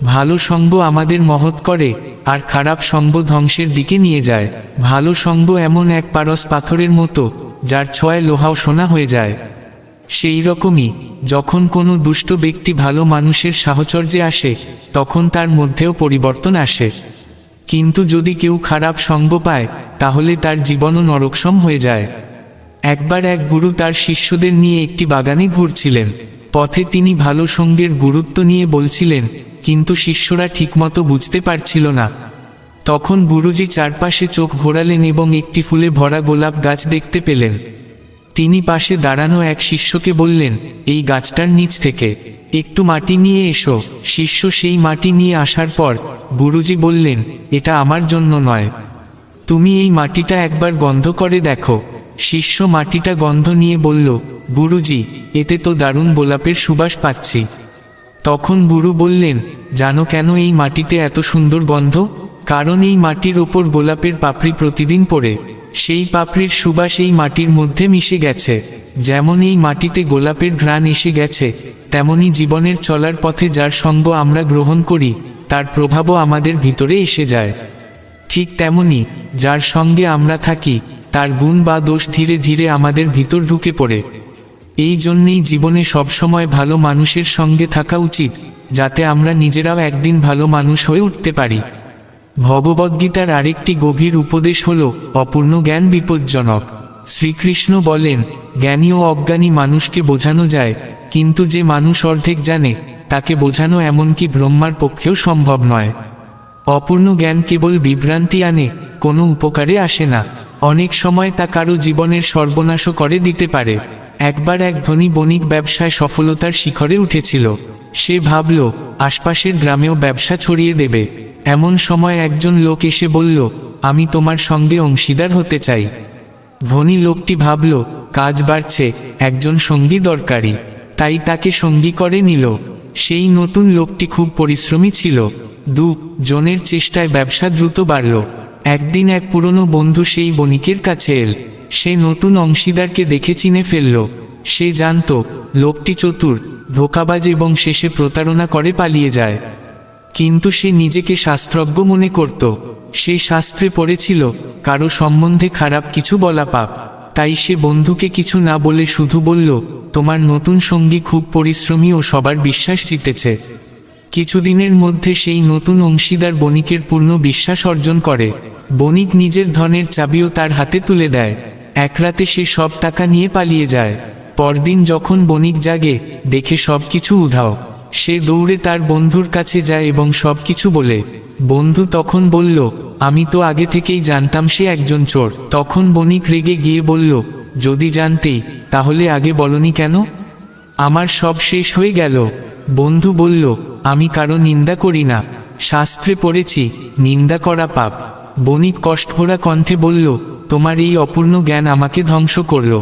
ভালো সঙ্গ আমাদের মহৎ করে, আর খারাপ সঙ্গ ধ্বংসের দিকে নিয়ে যায়। ভালো সঙ্গ এমন এক পারস পাথরের মতো, যার ছোঁয়ায় লোহাও সোনা হয়ে যায়। সেই রকমই, যখন কোনো দুষ্ট ব্যক্তি ভালো মানুষের সাহচর্যে আসে, তখন তার মধ্যেও পরিবর্তন আসে। কিন্তু যদি কেউ খারাপ সঙ্গ পায়, তাহলে তার জীবনও নরকসম হয়ে যায়। একবার এক গুরু তার শিষ্যদের নিয়ে একটি বাগানে ঘুরছিলেন। পথে তিনি ভালো সঙ্গের গুরুত্ব নিয়ে বলছিলেন, কিন্তু শিষ্যরা ঠিকমতো বুঝতে পারছিল না। তখন গুরুজি চারপাশে চোখ ঘোরালেন এবং একটি ফুলে ভরা গোলাপ গাছ দেখতে পেলেন। তিনি পাশে দাঁড়ানো এক শিষ্যকে বললেন, এই গাছটার নিচ থেকে একটু মাটি নিয়ে এসো। শিষ্য সেই মাটি নিয়ে আসার পর গুরুজি বললেন, এটা আমার জন্য নয়, তুমি এই মাটিটা একবার গন্ধ করে দেখো। শিষ্য মাটিটা গন্ধ নিয়ে বলল, গুরুজি, এতে তো দারুণ গোলাপের সুবাস পাচ্ছি। তখন গুরু বললেন, জানো কেন এই মাটিতে এত সুন্দর গন্ধ? কারণ এই মাটির ওপর গোলাপের পাপড়ি প্রতিদিন পড়ে। সেই পাপড়ির সুবাস এই মাটির মধ্যে মিশে গেছে। যেমন এই মাটিতে গোলাপের ঘ্রাণ এসে গেছে, তেমনি জীবনের চলার পথে যার সঙ্গ আমরা গ্রহণ করি তার প্রভাবও আমাদের ভিতরে এসে যায়। ঠিক তেমনি যার সঙ্গে আমরা থাকি তার গুণ বা দোষ ধীরে ধীরে আমাদের ভিতর ঢুকে পড়ে। এই জন্যেই জীবনে সবসময় ভালো মানুষের সঙ্গে থাকা উচিত, যাতে আমরা নিজেরাও একদিন ভালো মানুষ হয়ে উঠতে পারি। ভগবদ্গীতার আরেকটি গভীর উপদেশ হল, অপূর্ণ জ্ঞান বিপজ্জনক। শ্রীকৃষ্ণ বলেন, জ্ঞানী ও অজ্ঞানী মানুষকে বোঝানো যায়, কিন্তু যে মানুষ অর্ধেক জানে তাকে বোঝানো এমনকি ব্রহ্মার পক্ষেও সম্ভব নয়। অপূর্ণ জ্ঞান কেবল বিভ্রান্তি আনে, কোনো উপকারে আসে না। অনেক সময় তা কারো জীবনের সর্বনাশও করে দিতে পারে। একবার এক ধনী বণিক ব্যবসায় সফলতার শিখরে উঠেছিল। সে ভাবল আশপাশের গ্রামেও ব্যবসা ছড়িয়ে দেবে। এমন সময় একজন লোক এসে বলল, আমি তোমার সঙ্গে অংশীদার হতে চাই। ধনী লোকটি ভাবল, কাজ বাড়ছে, একজন সঙ্গী দরকারি, তাই তাকে সঙ্গী করে নিল। সেই নতুন লোকটি খুব পরিশ্রমী ছিল। দুজনের চেষ্টায় ব্যবসা দ্রুত বাড়ল। একদিন এক পুরনো বন্ধু সেই বণিকের কাছে এল। সে নতুন অংশীদারকে দেখে চিনে ফেলল। সে জানত লোকটি চতুর, ধোঁকাবাজ এবং শেষে প্রতারণা করে পালিয়ে যায়। কিন্তু সে নিজেকে শাস্ত্রজ্ঞ মনে করত। সে শাস্ত্রে পড়েছিল, কারো সম্বন্ধে খারাপ কিছু বলা পাপ। তাই সে বন্ধুকে কিছু না বলে শুধু বলল, তোমার নতুন সঙ্গী খুব পরিশ্রমী ও সবার বিশ্বাস জিতেছে। কিছুদিনের মধ্যে সেই নতুন অংশীদার বণিকের পূর্ণ বিশ্বাস অর্জন করে। বণিক নিজের ধনের চাবিও তার হাতে তুলে দেয়। এক রাতে সে সব টাকা নিয়ে পালিয়ে যায়। পরদিন যখন বণিক জাগে, দেখে সব কিছু উধাও। সে দৌড়ে তার বন্ধুর কাছে যায় এবং সব কিছু বলে। বন্ধু তখন বলল, আমি তো আগে থেকেই জানতাম সে একজন চোর। তখন বণিক রেগে গিয়ে বলল, যদি জানতেই তাহলে আগে বলনি কেন? আমার সব শেষ হয়ে গেল। বন্ধু বলল, আমি কারো নিন্দা করি না, শাস্ত্রে পড়েছি নিন্দা করা পাপ। বণিক কষ্টভরা কণ্ঠে বলল, তোমার এই অপূর্ণ জ্ঞান আমাকে ধ্বংস করল।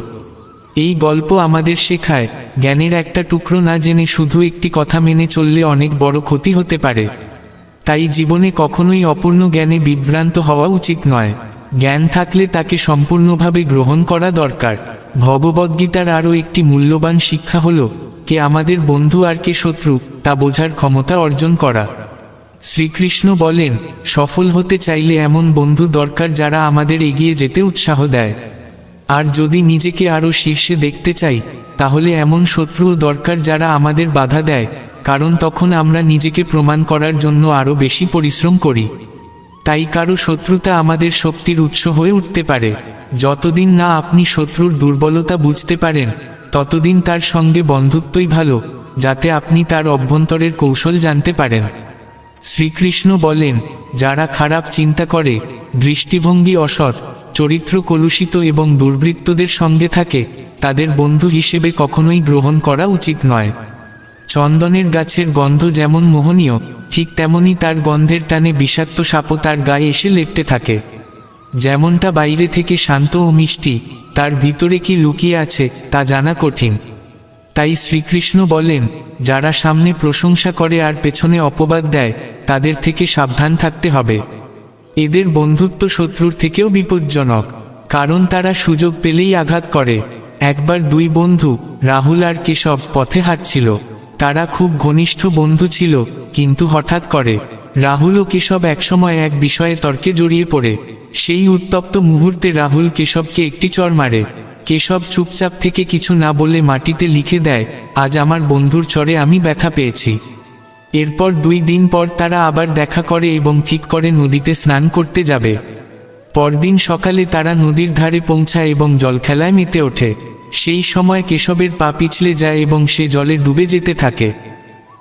এই গল্প আমাদের শেখায়, জ্ঞানের একটা টুকরো না জেনে শুধু একটি কথা মেনে চললে অনেক বড় ক্ষতি হতে পারে। তাই জীবনে কখনোই অপূর্ণ জ্ঞানে বিভ্রান্ত হওয়া উচিত নয়। জ্ঞান থাকলে তাকে সম্পূর্ণভাবে গ্রহণ করা দরকার। ভগবদ্গীতার আরও একটি মূল্যবান শিক্ষা হল, কে আমাদের বন্ধু আর কে শত্রু তা বোঝার ক্ষমতা অর্জন করা। শ্রীকৃষ্ণ বলেন, সফল হতে চাইলে এমন বন্ধু দরকার যারা আমাদের এগিয়ে যেতে উৎসাহ দেয়। আর যদি নিজেকে আরও শীর্ষে দেখতে চাই, তাহলে এমন শত্রুও দরকার যারা আমাদের বাধা দেয়, কারণ তখন আমরা নিজেকে প্রমাণ করার জন্য আরও বেশি পরিশ্রম করি। তাই কারো শত্রুতা আমাদের শক্তির উৎস হয়ে উঠতে পারে। যতদিন না আপনি শত্রুর দুর্বলতা বুঝতে পারেন, ততদিন তার সঙ্গে বন্ধুত্বই ভালো, যাতে আপনি তার অভ্যন্তরের কৌশল জানতে পারেন। শ্রীকৃষ্ণ বলেন, যারা খারাপ চিন্তা করে, দৃষ্টিভঙ্গি অসৎ, চরিত্র কলুষিত এবং দুর্বৃত্তদের সঙ্গে থাকে, তাদের বন্ধু হিসেবে কখনোই গ্রহণ করা উচিত নয়। চন্দনের গাছের গন্ধ যেমন মোহনীয়, ঠিক তেমনি তার গন্ধের টানে বিষাক্ত সাপও তার গায়ে এসে লেপতে থাকে। যেমনটা বাইরে থেকে শান্ত ও মিষ্টি, তার ভিতরে কি লুকিয়ে আছে তা জানা কঠিন। তাই শ্রীকৃষ্ণ বলেন, যারা সামনে প্রশংসা করে আর পেছনে অপবাদ দেয়, তাদের থেকে সাবধান থাকতে হবে। এদের বন্ধুত্ব শত্রুর থেকেও বিপজ্জনক, কারণ তারা সুযোগ পেলেই আঘাত করে। একবার দুই বন্ধু, রাহুল আর কেশব, পথে হাঁটছিল। তারা খুব ঘনিষ্ঠ বন্ধু ছিল, কিন্তু হঠাৎ করে রাহুল ও কেশব একসময় এক বিষয়ে তর্কে জড়িয়ে পড়ে। সেই উত্তপ্ত মুহূর্তে রাহুল কেশবকে একটি চড় মারে। কেশব চুপচাপ থেকে কিছু না বলে মাটিতে লিখে দেয়, আজ আমার বন্ধুর চড়ে আমি ব্যথা পেয়েছি। এরপর 2 দিন পর তারা আবার দেখা করে এবং ঠিক করে নদীতে স্নান করতে যাবে। পরদিন সকালে তারা নদীর ধারে পৌঁছায় এবং জলখেলায় মেতে ওঠে। সেই সময় কেশবের পা পিছলে যায় এবং সে জলে ডুবে যেতে থাকে।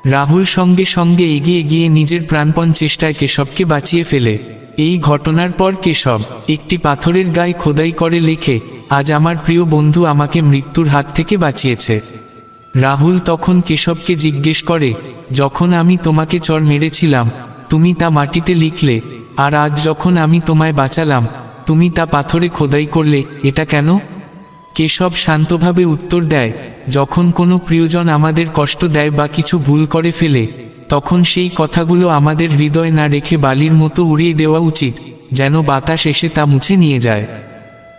রাহুল সঙ্গে সঙ্গে এগিয়ে গিয়ে নিজের প্রাণপণ চেষ্টায় কেশবকে বাঁচিয়ে ফেলে। এই ঘটনার পর কেশব একটি পাথরের গায়ে খোদাই করে লেখে, আজ আমার প্রিয় বন্ধু আমাকে মৃত্যুর হাত থেকে বাঁচিয়েছে। রাহুল তখন কেশবকে জিজ্ঞেস করে, যখন আমি তোমাকে চড় মেরেছিলাম তুমি তা মাটিতে লিখলে, আর আজ যখন আমি তোমায় বাঁচালাম তুমি তা পাথরে খোদাই করলে, এটা কেন? কেশব শান্তভাবে উত্তর দেয়, যখন কোনো প্রিয়জন আমাদের কষ্ট দেয় বা কিছু ভুল করে ফেলে, তখন সেই কথাগুলো আমাদের হৃদয় না রেখে বালির মতো উড়িয়ে দেওয়া উচিত, যেন বাতাস এসে তা মুছে নিয়ে যায়।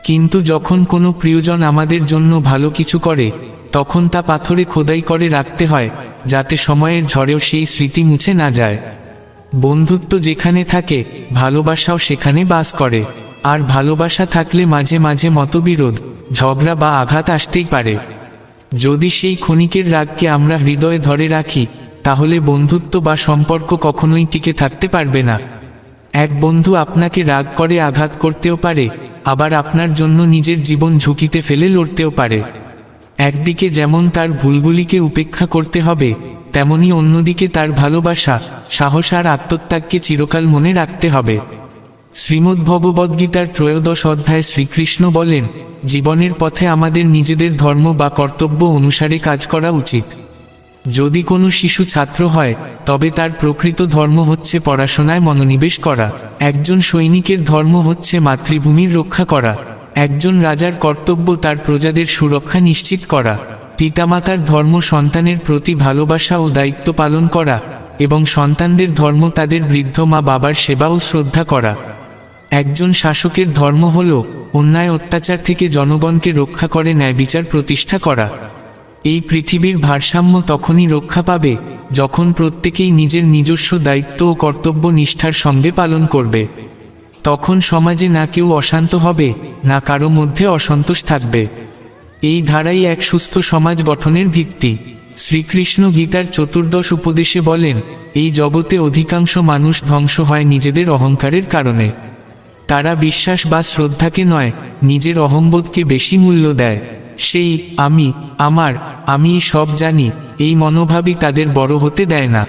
কিন্তু যখন কোনো প্রিয়জন আমাদের জন্য ভালো কিছু করে, তখন তা পাথরে খোদাই করে রাখতে হয়, যাতে সময়ের ঝড়েও সেই স্মৃতি মুছে না যায়। বন্ধুত্ব যেখানে থাকে, ভালোবাসাও সেখানে বাস করে। আর ভালোবাসা থাকলে মাঝে মাঝে মতবিরোধ, ঝগড়া বা আঘাত আসতেই পারে। যদি সেই ক্ষণিকের রাগকে আমরা হৃদয়ে ধরে রাখি, তাহলে বন্ধুত্ব বা সম্পর্ক কখনোই টিকে থাকতে পারবে না। এক বন্ধু আপনাকে রাগ করে আঘাত করতেও পারে, আবার আপনার জন্য নিজের জীবন ঝুঁকিতে ফেলে লড়তেও পারে। একদিকে যেমন তার ভুলগুলিকে উপেক্ষা করতে হবে, তেমনি অন্যদিকে তার ভালোবাসা, সাহস আর আত্মত্যাগকে চিরকাল মনে রাখতে হবে। শ্রীমদ্ভগবদ্গীতার 13 অধ্যায়ে শ্রীকৃষ্ণ বলেন, জীবনের পথে আমাদের নিজেদের ধর্ম বা কর্তব্য অনুসারে কাজ করা উচিত। যদি কোনো শিশু ছাত্র হয়, তবে তার প্রকৃত ধর্ম হচ্ছে পড়াশোনায় মনোনিবেশ করা। একজন সৈনিকের ধর্ম হচ্ছে মাতৃভূমির রক্ষা করা। একজন রাজার কর্তব্য তার প্রজাদের সুরক্ষা নিশ্চিত করা। পিতামাতার ধর্ম সন্তানের প্রতি ভালোবাসা ও দায়িত্ব পালন করা, এবং সন্তানদের ধর্ম তাদের বৃদ্ধ মা বাবার সেবা ও শ্রদ্ধা করা। একজন শাসকের ধর্ম হল অন্যায় অত্যাচার থেকে জনগণকে রক্ষা করে ন্যায় বিচার প্রতিষ্ঠা করা। এই পৃথিবীর ভারসাম্য তখনই রক্ষা পাবে, যখন প্রত্যেকেই নিজের নিজস্ব দায়িত্ব ও কর্তব্য নিষ্ঠার সঙ্গে পালন করবে। তখন সমাজে না কেউ অশান্ত হবে, না কারো মধ্যে অসন্তোষ থাকবে। এই ধারাই এক সুস্থ সমাজ গঠনের ভিত্তি। শ্রীকৃষ্ণ গীতার 14 উপদেশে বলেন, এই জগতে অধিকাংশ মানুষ ধ্বংস হয় নিজেদের অহংকারের কারণে। তারা বিশ্বাস বা শ্রদ্ধাকে নয়, নিজের অহংবোধকে বেশি মূল্য দেয়। সেই আমি সব জানি, এই মনোভাবই তাদের বড় হতে দেয় না।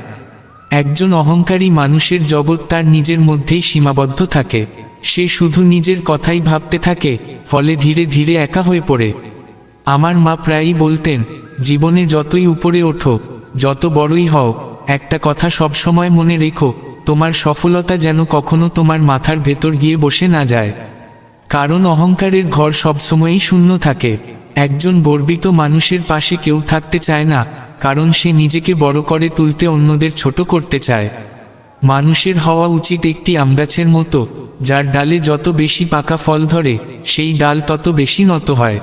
একজন অহংকারী মানুষের জগৎ তার নিজের মধ্যেই সীমাবদ্ধ থাকে। সে শুধু নিজের কথাই ভাবতে থাকে, ফলে ধীরে ধীরে একা হয়ে পড়ে। আমার মা প্রায়ই বলতেন, জীবনে যতই উপরে ওঠো, যত বড়ই হও, একটা কথা সবসময় মনে রেখো, তোমার সফলতা যেন কখনো তোমার মাথার ভেতর গিয়ে বসে না যায়। কারণ অহংকারের ঘর সবসময়ই শূন্য থাকে। একজন গর্বিত মানুষের পাশে কেউ থাকতে চায় না, কারণ সে নিজেকে বড় করে তুলতে অন্যদের ছোট করতে চায়। মানুষের হওয়া উচিত একটি আমগাছের মতো, যার ডালে যত বেশি পাকা ফল ধরে, সেই ডাল তত বেশি নত হয়।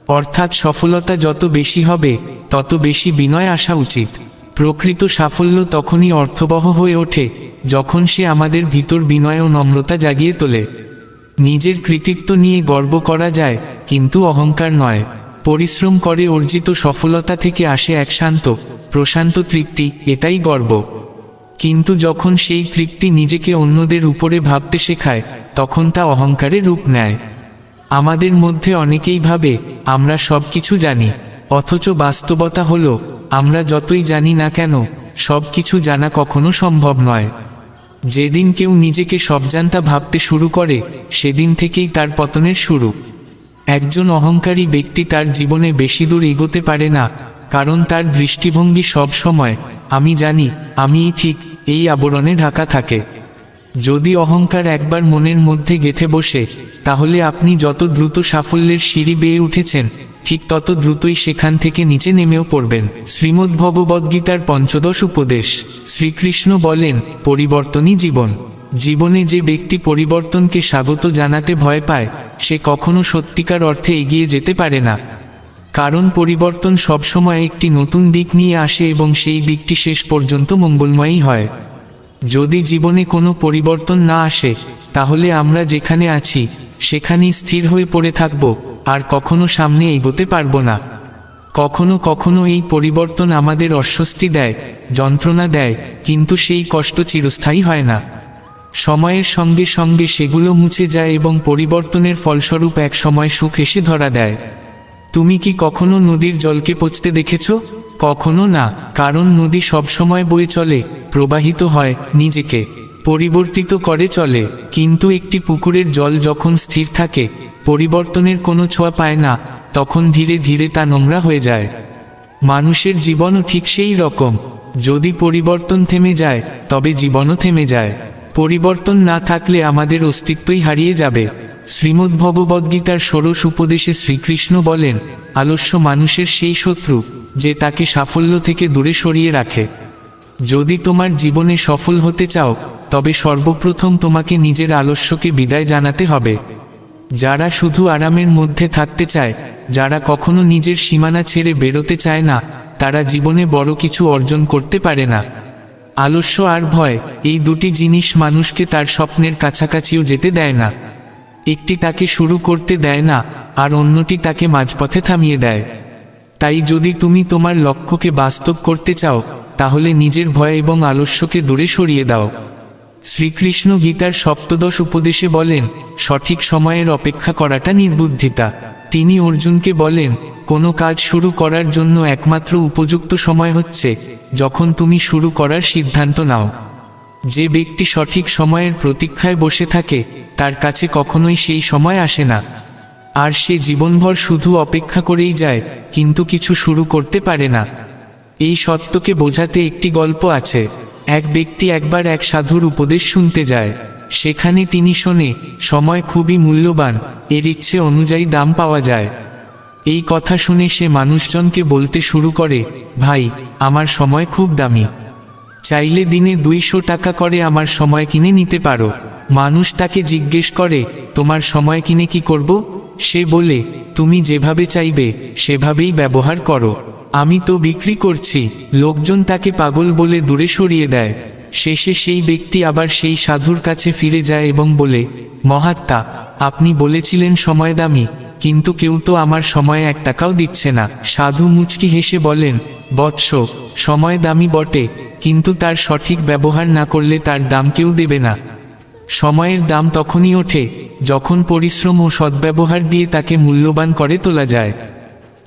অর্থাৎ সফলতা যত বেশি হবে, তত বেশি বিনয় আসা উচিত। প্রকৃত সাফল্য তখনই অর্থবহ হয়ে ওঠে, যখন সে আমাদের ভিতর বিনয় ও নম্রতা জাগিয়ে তোলে। নিজের কৃতিত্ব নিয়ে গর্ব করা যায়, কিন্তু অহংকার নয়। পরিশ্রম করে অর্জিত সফলতা থেকে আসে এক শান্ত, প্রশান্ত তৃপ্তি, এটাই গর্ব। কিন্তু যখন সেই তৃপ্তি নিজেকে অন্যদের উপরে ভাবতে শেখায়, তখন তা অহংকারে রূপ নেয়। আমাদের মধ্যে অনেকেই ভাবে, আমরা সব কিছু জানি, অথচ বাস্তবতা হলো, আমরা যতই জানি না কেন, সব কিছু জানা কখনো সম্ভব নয়। যেদিন কেউ নিজেকে সবজান্তা ভাবতে শুরু করে, সেদিন থেকেই তার পতনের শুরু। একজন অহংকারী ব্যক্তি তার জীবনে বেশি দূর এগোতে পারে না, কারণ তার দৃষ্টিভঙ্গি সব সময় আমি জানি, আমিই ঠিক, এই আবরণে ঢাকা থাকে। যদি অহংকার একবার মনের মধ্যে গেঁথে বসে, তাহলে আপনি যত দ্রুত সাফল্যের সিঁড়ি বেয়ে উঠেছেন, ঠিক তত দ্রুতই সেখান থেকে নিচে নেমেও পড়বেন। শ্রীমদ্ভগবদ্গীতার 15 উপদেশ। শ্রীকৃষ্ণ বলেন, পরিবর্তনই জীবন। জীবনে যে ব্যক্তি পরিবর্তনকে স্বাগত জানাতে ভয় পায়, সে কখনো সত্যিকার অর্থে এগিয়ে যেতে পারে না। কারণ পরিবর্তন সবসময় একটি নতুন দিক নিয়ে আসে এবং সেই দিকটি শেষ পর্যন্ত মঙ্গলময়ই হয়। যদি জীবনে কোনো পরিবর্তন না আসে, তাহলে আমরা যেখানে আছি সেখানেই স্থির হয়ে পড়ে থাকব, আর কখনো সামনে এগোতে পারব না। কখনো কখনো এই পরিবর্তন আমাদের অস্বস্তি দেয়, যন্ত্রণা দেয়, কিন্তু সেই কষ্ট চিরস্থায়ী হয় না। সময়ের সঙ্গে সঙ্গে সেগুলো মুছে যায় এবং পরিবর্তনের ফলস্বরূপ এক সময় সুখ এসে ধরা দেয়। তুমি কি কখনো নদীর জলকে পচতে দেখেছ? কখনো না, কারণ নদী সবসময় বয়ে চলে, প্রবাহিত হয়, নিজেকে পরিবর্তিত করে চলে। কিন্তু একটি পুকুরের জল যখন স্থির থাকে, পরিবর্তনের কোনো ছোঁয়া পায় না, তখন ধীরে ধীরে তা নোংরা হয়ে যায়। মানুষের জীবনও ঠিক সেই রকম। যদি পরিবর্তন থেমে যায়, তবে জীবনও থেমে যায়। পরিবর্তন না থাকলে আমাদের অস্তিত্বই হারিয়ে যাবে। শ্রীমদ্ভগবদ্গীতার ষোড়শ উপদেশে শ্রীকৃষ্ণ বলেন, আলস্য মানুষের সেই শত্রু যে তাকে সাফল্য থেকে দূরে সরিয়ে রাখে। যদি তোমার জীবনে সফল হতে চাও, তবে সর্বপ্রথম তোমাকে নিজের আলস্যকে বিদায় জানাতে হবে। যারা শুধু আরামের মধ্যে থাকতে চায়, যারা কখনো নিজের সীমানা ছেড়ে বেরোতে চায় না, তারা জীবনে বড় কিছু অর্জন করতে পারে না। আলস্য আর ভয়, এই দুটি জিনিস মানুষকে তার স্বপ্নের কাছাকাছিও যেতে দেয় না। একটি তাকে শুরু করতে দেয় না, আর অন্যটি তাকে মাঝপথে থামিয়ে দেয়। তাই যদি তুমি তোমার লক্ষ্যকে বাস্তব করতে চাও, তাহলে নিজের ভয় এবং আলস্যকে দূরে সরিয়ে দাও। শ্রীকৃষ্ণ গীতার সপ্তদশ উপদেশে বলেন, সঠিক সময়ের অপেক্ষা করাটা নির্বুদ্ধিতা। তিনি অর্জুনকে বলেন, কোনো কাজ শুরু করার জন্য একমাত্র উপযুক্ত সময় হচ্ছে যখন তুমি শুরু করার সিদ্ধান্ত নাও। যে ব্যক্তি সঠিক সময়ের প্রতীক্ষায় বসে থাকে, তার কাছে কখনোই সেই সময় আসে না, আর সে জীবনভর শুধু অপেক্ষা করেই যায়, কিন্তু কিছু শুরু করতে পারে না। এই সত্যকে বোঝাতে একটি গল্প আছে। এক ব্যক্তি একবার এক সাধুর উপদেশ শুনতে যায়। সেখানে তিনি শোনে, সময় খুবই মূল্যবান, এর ইচ্ছে অনুযায়ী দাম পাওয়া যায়। এই কথা শুনে সে মানুষজনকে বলতে শুরু করে, ভাই, আমার সময় খুব দামি, চাইলে দিনে 200 টাকা করে আমার সময় কিনে নিতে পারো। মানুষ তাকে জিজ্ঞেস করে, তোমার সময় কিনে কি করব? সে বলে, তুমি যেভাবে চাইবে সেভাবেই ব্যবহার করো, আমি তো বিক্রি করছি। লোকজন তাকে পাগল বলে দূরে সরিয়ে দেয়। শেষে সেই ব্যক্তি আবার সেই সাধুর কাছে ফিরে যায় এবং বলে, মহাত্মা, আপনি বলেছিলেন সময় দামি, কিন্তু কেউ তো আমার সময়ে 1 টাকাও দিচ্ছে না। সাধু মুচকি হেসে বলেন, বৎস, সময় দামি বটে, কিন্তু তার সঠিক ব্যবহার না করলে তার দাম কেউ দেবে না। সময়ের দাম তখনই ওঠে যখন পরিশ্রম ও সদ্ব্যবহার দিয়ে তাকে মূল্যবান করে তোলা যায়।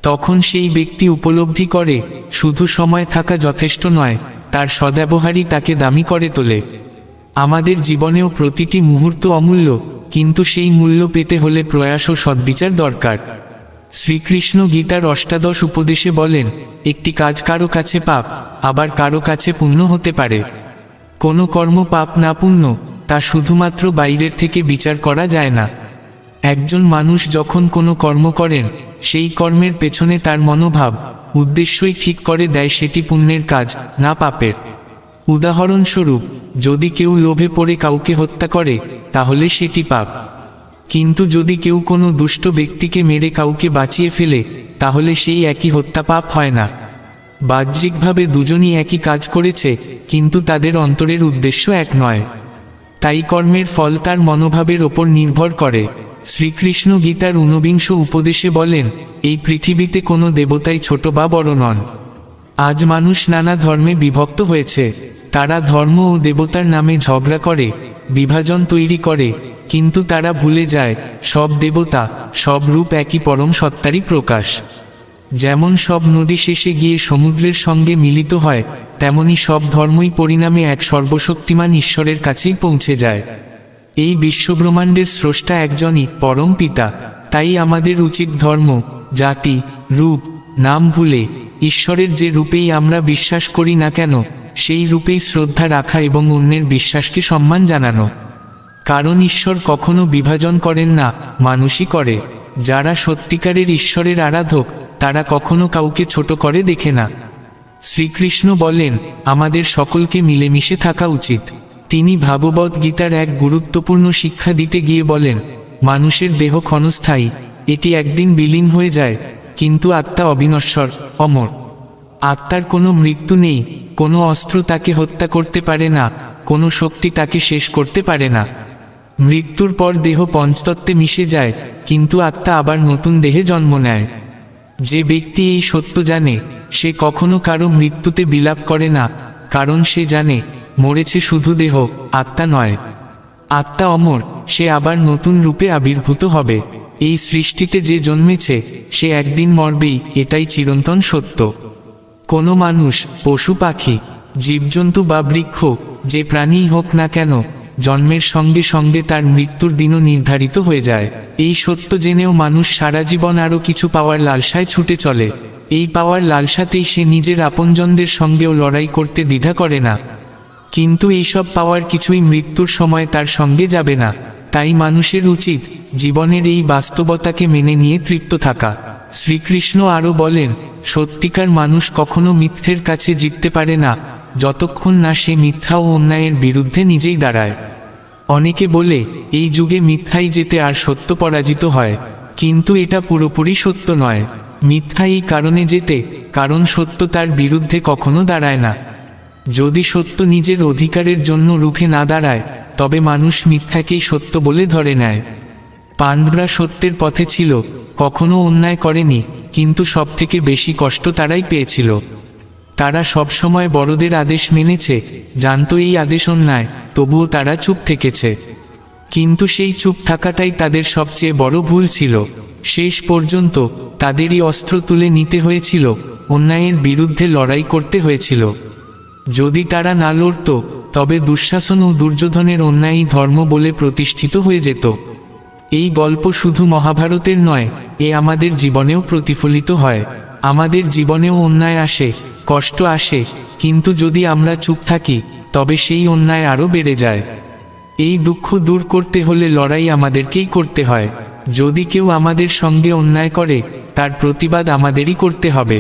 তখন সেই ব্যক্তি উপলব্ধি করে, শুধু সময় থাকা যথেষ্ট নয়, তার সদ্ব্যবহারই তাকে দামি করে তোলে। আমাদের জীবনেও প্রতিটি মুহূর্ত অমূল্য, কিন্তু সেই মূল্য পেতে হলে প্রয়াস ও সদ্বিচার দরকার। শ্রীকৃষ্ণ গীতার অষ্টাদশ উপদেশে বলেন, একটি কাজ কারো কাছে পাপ, আবার কারো কাছে পুণ্য হতে পারে। কোনো কর্ম পাপ না পুণ্য, তা শুধুমাত্র বাইরের থেকে বিচার করা যায় না। একজন মানুষ যখন কোনো কর্ম করেন, সেই কর্মের পেছনে তার মনোভাব, উদ্দেশ্যই ঠিক করে দেয় সেটি পুণ্যের কাজ না পাপের। উদাহরণস্বরূপ, যদি কেউ লোভে পড়ে কাউকে হত্যা করে, তাহলে সেটি পাপ। কিন্তু যদি কেউ কোনো দুষ্ট ব্যক্তিকে মেরে কাউকে বাঁচিয়ে ফেলে, তাহলে সেই একই হত্যা পাপ হয় না। বাহ্যিকভাবে দুজনই একই কাজ করেছে, কিন্তু তাদের অন্তরের উদ্দেশ্য এক নয়। তাই কর্মের ফল তার মনোভাবের ওপর নির্ভর করে। শ্রীকৃষ্ণ গীতার 49 উপদেশে বলেন, এই পৃথিবীতে কোনো দেবতাই ছোট বা বড় নন। আজ মানুষ নানা ধর্মে বিভক্ত হয়েছে। তারা ধর্ম ও দেবতার নামে ঝগড়া করে, বিভাজন তৈরি করে, কিন্তু তারা ভুলে যায়, সব দেবতা, সব রূপ একই পরম সত্তারই প্রকাশ। যেমন সব নদী শেষে গিয়ে সমুদ্রের সঙ্গে মিলিত হয়, তেমনি সব ধর্মই পরিণামে এক সর্বশক্তিমান ঈশ্বরের কাছেই পৌঁছে যায়। এই বিশ্বব্রহ্মাণ্ডের স্রষ্টা একজনই, পরম পিতা। তাই আমাদের উচিত ধর্ম, জাতি, রূপ, নাম ভুলে ঈশ্বরের যে রূপেই আমরা বিশ্বাস করি না কেন, সেই রূপেই শ্রদ্ধা রাখা এবং অন্যের বিশ্বাসকে সম্মান জানানো। কারণ ঈশ্বর কখনো বিভাজন করেন না, মানুষই করে। যারা সত্যিকারের ঈশ্বরের আরাধক, তারা কখনো কাউকে ছোট করে দেখে না। শ্রীকৃষ্ণ বলেন, আমাদের সকলকে মিলেমিশে থাকা উচিত। তিনি ভাগবত গীতার এক গুরুত্বপূর্ণ শিক্ষা দিতে গিয়ে বলেন, মানুষের দেহ ক্ষণস্থায়ী, এটি একদিন বিলীন হয়ে যায়, কিন্তু আত্মা অবিনশ্বর, অমর। আত্মার কোনো মৃত্যু নেই, কোনো অস্ত্র তাকে হত্যা করতে পারে না, কোনো শক্তি তাকে শেষ করতে পারে না। মৃত্যুর পর দেহ পঞ্চতত্ত্বে মিশে যায়, কিন্তু আত্মা আবার নতুন দেহে জন্ম নেয়। যে ব্যক্তি এই সত্য জানে, সে কখনো কারো মৃত্যুতে বিলাপ করে না, কারণ সে জানে, মরেছে শুধু দেহ, আত্মা নয়। আত্মা অমর, সে আবার নতুন রূপে আবির্ভূত হবে। এই সৃষ্টিতে যে জন্মেছে, সে একদিন মরবেই, এটাই চিরন্তন সত্য। কোনো মানুষ, পশু পাখি, জীবজন্তু বা বৃক্ষ, যে প্রাণীই হোক না কেন, জন্মের সঙ্গে সঙ্গে তার মৃত্যুর দিনও নির্ধারিত হয়ে যায়। এই সত্য জেনেও মানুষ সারা জীবন আরও কিছু পাওয়ার লালসায় ছুটে চলে। এই পাওয়ার লালসাতেই সে নিজের আপনজনদের সঙ্গেও লড়াই করতে দ্বিধা করে না। কিন্তু এইসব পাওয়ার কিছুই মৃত্যুর সময় তার সঙ্গে যাবে না। তাই মানুষের উচিত জীবনের এই বাস্তবতাকে মেনে নিয়ে তৃপ্ত থাকা। শ্রীকৃষ্ণ আরও বলেন, সত্যিকার মানুষ কখনো মিথ্যের কাছে জিততে পারে না যতক্ষণ না সে মিথ্যা ও অন্যায়ের বিরুদ্ধে নিজেই দাঁড়ায়। অনেকে বলে এই যুগে মিথ্যাই জেতে আর সত্য পরাজিত হয়, কিন্তু এটা পুরোপুরি সত্য নয়। মিথ্যা এই কারণে জেতে কারণ সত্য তার বিরুদ্ধে কখনো দাঁড়ায় না। যদি সত্য নিজের অধিকারের জন্য রুখে না দাঁড়ায় তবে মানুষ মিথ্যাকেই সত্য বলে ধরে নেয়। পাণ্ডবরা সত্যের পথে ছিল, কখনো অন্যায় করেনি, কিন্তু সবথেকে বেশি কষ্ট তারাই পেয়েছিল। তারা সবসময় বড়দের আদেশ মেনেছে, জানতো এই আদেশ অন্যায়, তবুও তারা চুপ থেকেছে। কিন্তু সেই চুপ থাকাটাই তাদের সবচেয়ে বড় ভুল ছিল। শেষ পর্যন্ত তাদেরই অস্ত্র তুলে নিতে হয়েছিল, অন্যায়ের বিরুদ্ধে লড়াই করতে হয়েছিল। যদি তারা না লড়ত তবে দুঃশাসন ও দুর্যোধনের অন্যায়ই ধর্ম বলে প্রতিষ্ঠিত হয়ে যেত। এই গল্প শুধু মহাভারতের নয়, এ আমাদের জীবনেও প্রতিফলিত হয়। আমাদের জীবনেও অন্যায় আসে, কষ্ট আসে, কিন্তু যদি আমরা চুপ থাকি তবে সেই অন্যায় আরও বেড়ে যায়। এই দুঃখ দূর করতে হলে লড়াই আমাদেরকেই করতে হয়। যদি কেউ আমাদের সঙ্গে অন্যায় করে তার প্রতিবাদ আমাদেরই করতে হবে।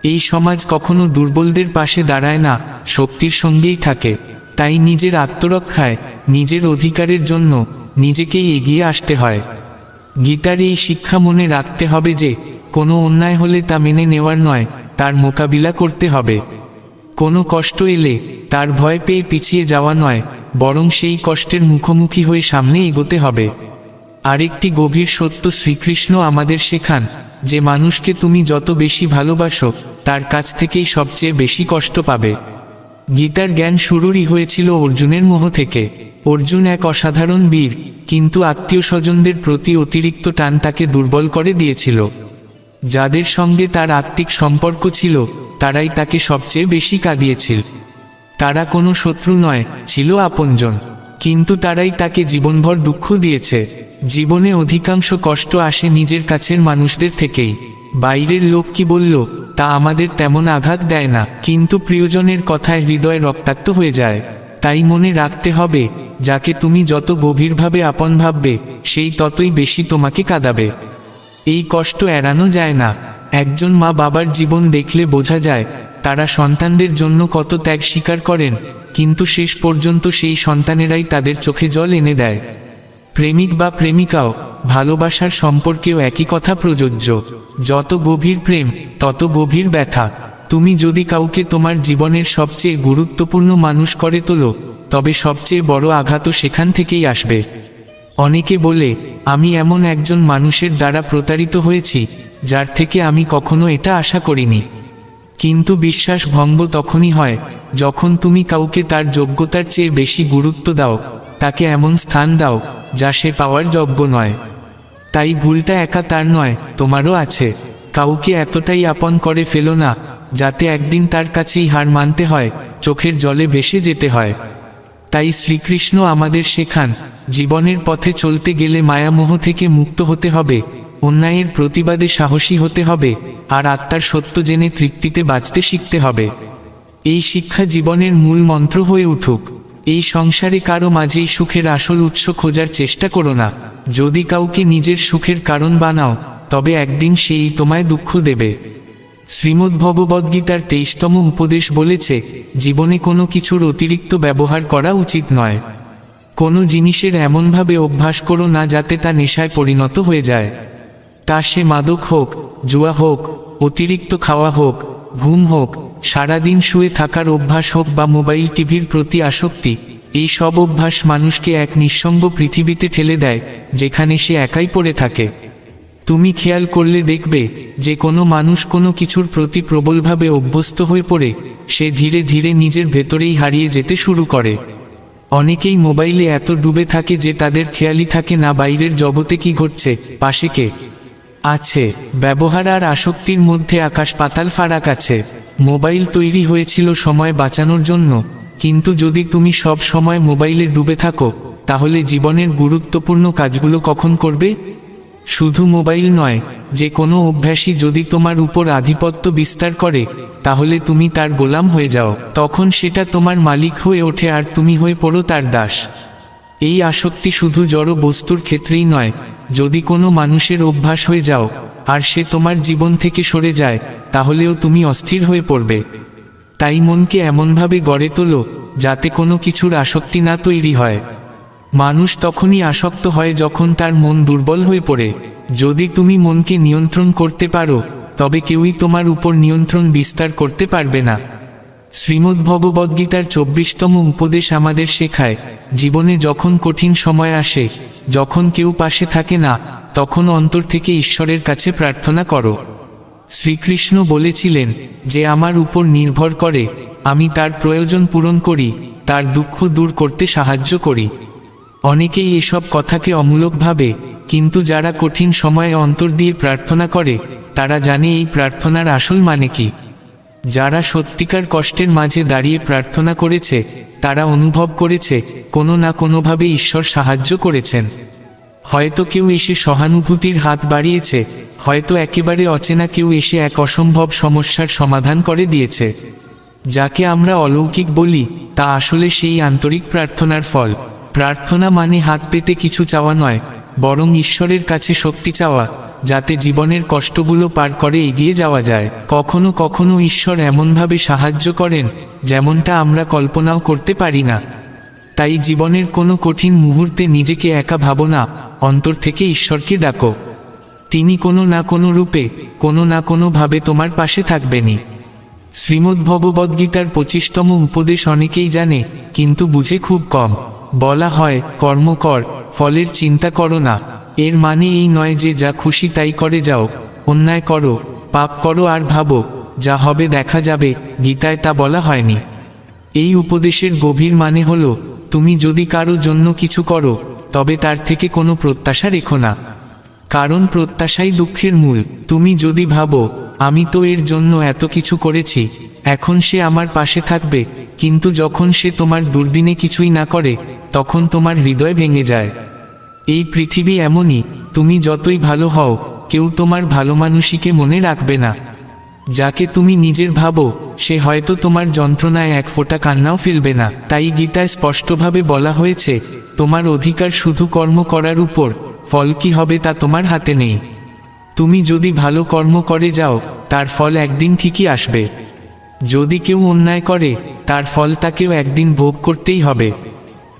এই সমাজ কখনো দুর্বলদের পাশে দাঁড়ায় না, শক্তির সঙ্গেই থাকে। তাই নিজের আত্মরক্ষায়, নিজের অধিকারের জন্য নিজেকেই এগিয়ে আসতে হয়। গীতার এই শিক্ষা মনে রাখতে হবে যে কোনো অন্যায় হলে তা মেনে নেওয়ার নয়, তার মোকাবিলা করতে হবে। কোনো কষ্ট এলে তার ভয় পেয়ে পিছিয়ে যাওয়া নয়, বরং সেই কষ্টের মুখোমুখি হয়ে সামনে এগোতে হবে। আরেকটি গভীর সত্য শ্রীকৃষ্ণ আমাদের শেখান যে মানুষকে তুমি যত বেশি ভালোবাসো তার কাছ থেকেই সবচেয়ে বেশি কষ্ট পাবে। গীতার জ্ঞান শুরুরই হয়েছিল অর্জুনের মোহ থেকে। অর্জুন এক অসাধারণ বীর, কিন্তু আত্মীয় স্বজনদের প্রতি অতিরিক্ত টান তাকে দুর্বল করে দিয়েছিল। যাদের সঙ্গে তার আত্মিক সম্পর্ক ছিল তারাই তাকে সবচেয়ে বেশি কাঁদিয়েছিল। তারা কোনো শত্রু নয়, ছিল আপনজন, কিন্তু তারাই তাকে জীবনভর দুঃখ দিয়েছে। জীবনে অধিকাংশ কষ্ট আসে নিজের কাছের মানুষদের থেকেই। বাইরের লোক কি বলল তা আমাদের তেমন আঘাত দেয় না, কিন্তু প্রিয়জনের কথায় হৃদয় রক্তাক্ত হয়ে যায়। তাই মনে রাখতে হবে, যাকে তুমি যত গভীরভাবে আপন ভাববে সেই ততই বেশি তোমাকে কাঁদাবে। এই কষ্ট এড়ানো যায় না। একজন মা বাবার জীবন দেখলে বোঝা যায় তারা সন্তানদের জন্য কত ত্যাগ স্বীকার করেন, কিন্তু শেষ পর্যন্ত সেই সন্তানেরাই তাদের চোখে জল এনে দেয়। প্রেমিক বা প্রেমিকাও, ভালোবাসার সম্পর্কেও একই কথা প্রযোজ্য। যত গভীর প্রেম তত গভীর ব্যথা। তুমি যদি কাউকে তোমার জীবনের সবচেয়ে গুরুত্বপূর্ণ মানুষ করে তোলো তবে সবচেয়ে বড় আঘাতও সেখান থেকেই আসবে। অনেকে বলে, আমি এমন একজন মানুষের দ্বারা প্রতারিত হয়েছি যার থেকে আমি কখনো এটা আশা করিনি। কিন্তু বিশ্বাস ভঙ্গ তখনই হয় যখন তুমি কাউকে তার যোগ্যতার চেয়ে বেশি গুরুত্ব দাও, তাকে এমন স্থান দাও যা সে পাওয়ার যোগ্য নয়। তাই ভুলটা একা তার নয়, তোমারও আছে। কাউকে এতটাই আপন করে ফেলো না যাতে একদিন তার কাছেই হার মানতে হয়, চোখের জলে ভেসে যেতে হয়। তাই শ্রীকৃষ্ণ আমাদের শেখান, জীবনের পথে চলতে গেলে মায়ামোহ থেকে মুক্ত হতে হবে, অন্যায়ের প্রতিবাদে সাহসী হতে হবে, আর আত্মার সত্য জেনে তৃপ্তিতে বাঁচতে শিখতে হবে। এই শিক্ষা জীবনের মূল মন্ত্র হয়ে উঠুক। এই সংসারে কারো মাঝেই সুখের আসল উৎস খোঁজার চেষ্টা করো না। যদি কাউকে নিজের সুখের কারণ বানাও তবে একদিন সেই তোমায় দুঃখ দেবে। শ্রীমদ্ভগবদ্গীতার 23তম উপদেশ বলেছে, জীবনে কোনো কিছুর অতিরিক্ত ব্যবহার করা উচিত নয়। কোনো জিনিসের এমনভাবে অভ্যাস করো না যাতে তা নেশায় পরিণত হয়ে যায়। তা সে মাদক হোক, জুয়া হোক, অতিরিক্ত খাওয়া হোক, ঘুম হোক, সারাদিন শুয়ে থাকার অভ্যাস হোক বা মোবাইল টিভির প্রতি আসক্তি। এই সব অভ্যাস মানুষকে এক নিঃসঙ্গ পৃথিবীতে ঠেলে দেয় যেখানে সে একাই পড়ে থাকে। তুমি খেয়াল করলে দেখবে যে কোনো মানুষ কোনো কিছুর প্রতি প্রবলভাবে অভ্যস্ত হয়ে পড়ে সে ধীরে ধীরে নিজের ভেতরেই হারিয়ে যেতে শুরু করে। অনেকেই মোবাইলে এত ডুবে থাকে যে তাদের খেয়ালই থাকে না বাইরের জগতে কি ঘটছে, পাশে কে আছে। ব্যবহার আর আসক্তির মধ্যে আকাশ পাতাল ফারাক আছে। মোবাইল তৈরি হয়েছিল সময় বাঁচানোর জন্য, কিন্তু যদি তুমি সব সময় মোবাইলে ডুবে থাকো তাহলে জীবনের গুরুত্বপূর্ণ কাজগুলো কখন করবে? শুধু মোবাইল নয়, যে কোনো অভ্যাসই যদি তোমার উপর আধিপত্য বিস্তার করে তাহলে তুমি তার গোলাম হয়ে যাও। তখন সেটা তোমার মালিক হয়ে ওঠে আর তুমি হয়ে পড়ো তার দাস। এই আসক্তি শুধু জড় বস্তুর ক্ষেত্রেই নয়, যদি কোনো মানুষের অভ্যাস হয়ে যাও আর সে তোমার জীবন থেকে সরে যায়, তাহলেও তুমি অস্থির হয়ে পড়বে। তাই মনকে এমনভাবে গড়ে তোলো যাতে কোনো কিছুর আসক্তি না তৈরি হয়। মানুষ তখনই আসক্ত হয় যখন তার মন দুর্বল হয়ে পড়ে। যদি তুমি মনকে নিয়ন্ত্রণ করতে পারো, তবে কেউই তোমার উপর নিয়ন্ত্রণ বিস্তার করতে পারবে না। শ্রীমদ্ভগবদ্গীতার 24তম উপদেশ আমাদের শেখায়, জীবনে যখন কঠিন সময় আসে, যখন কেউ পাশে থাকে না, তখন অন্তর থেকে ঈশ্বরের কাছে প্রার্থনা করো। শ্রীকৃষ্ণ বলেছিলেন, যে আমার উপর নির্ভর করে, আমি তার প্রয়োজন পূরণ করি, তার দুঃখ দূর করতে সাহায্য করি। অনেকেই এসব কথাকে অমূলক ভাবে, কিন্তু যারা কঠিন সময়ে অন্তর দিয়ে প্রার্থনা করে, তারা জানে এই প্রার্থনার আসল মানে কি। যারা সত্যিকার কষ্টের মাঝে দাঁড়িয়ে প্রার্থনা করেছে, তারা অনুভব করেছে কোনো না কোনোভাবে ঈশ্বর সাহায্য করেছেন। হয়তো কেউ এসে সহানুভূতির হাত বাড়িয়েছে, হয়তো একেবারে অচেনা কেউ এসে এক অসম্ভব সমস্যার সমাধান করে দিয়েছে। যাকে আমরা অলৌকিক বলি, তা আসলে সেই আন্তরিক প্রার্থনার ফল। প্রার্থনা মানে হাত পেতে কিছু চাওয়া নয়, বরং ঈশ্বরের কাছে শক্তি চাওয়া, যাতে জীবনের কষ্টগুলো পার করে এগিয়ে যাওয়া যায়। কখনো কখনো ঈশ্বর এমনভাবে সাহায্য করেন যেমনটা আমরা কল্পনাও করতে পারি না। তাই জীবনের কোনো কঠিন মুহূর্তে নিজেকে একা ভাবো না, অন্তর থেকে ঈশ্বরকে ডাকো। তিনি কোনো না কোনো রূপে, কোনো না কোনোভাবে তোমার পাশে থাকবেনই। শ্রীমদ্ভগবদ্গীতার 25তম উপদেশ অনেকেই জানে, কিন্তু বুঝে খুব কম। বলা হয়, কর্ম কর, ফলের চিন্তা করো না। এর মানে এই নয় যে যা খুশি তাই করে যাও, অন্যায় করো, পাপ করো আর ভাবো যা হবে দেখা যাবে। গীতায় তা বলা হয়নি। এই উপদেশের গভীর মানে হলো, তুমি যদি কারো জন্য কিছু করো, তবে তার থেকে কোনো প্রত্যাশা রেখো না, কারণ প্রত্যাশাই দুঃখের মূল। তুমি যদি ভাবো, আমি তো এর জন্য এত কিছু করেছি, এখন সে আমার পাশে থাকবে, কিন্তু যখন সে তোমার দুর্দিনে কিছুই না করে, তখন তোমার হৃদয় ভেঙে যায়। এই পৃথিবী এমনই, তুমি যতই ভালো হও, কেউ তোমার ভালো মানুষকে মনে রাখবে না। যাকে তুমি নিজের ভাবো, সে হয়তো তোমার যন্ত্রণায় এক ফোঁটা কান্নাও ফেলবে না। তাই গীতায় স্পষ্টভাবে বলা হয়েছে, তোমার অধিকার শুধু কর্ম করার উপর, ফল কি হবে তা তোমার হাতে নেই। তুমি যদি ভালো কর্ম করে যাও, তার ফল একদিন ঠিকই আসবে। যদি কেউ অন্যায় করে, তার ফল তাকেও একদিন ভোগ করতেই হবে।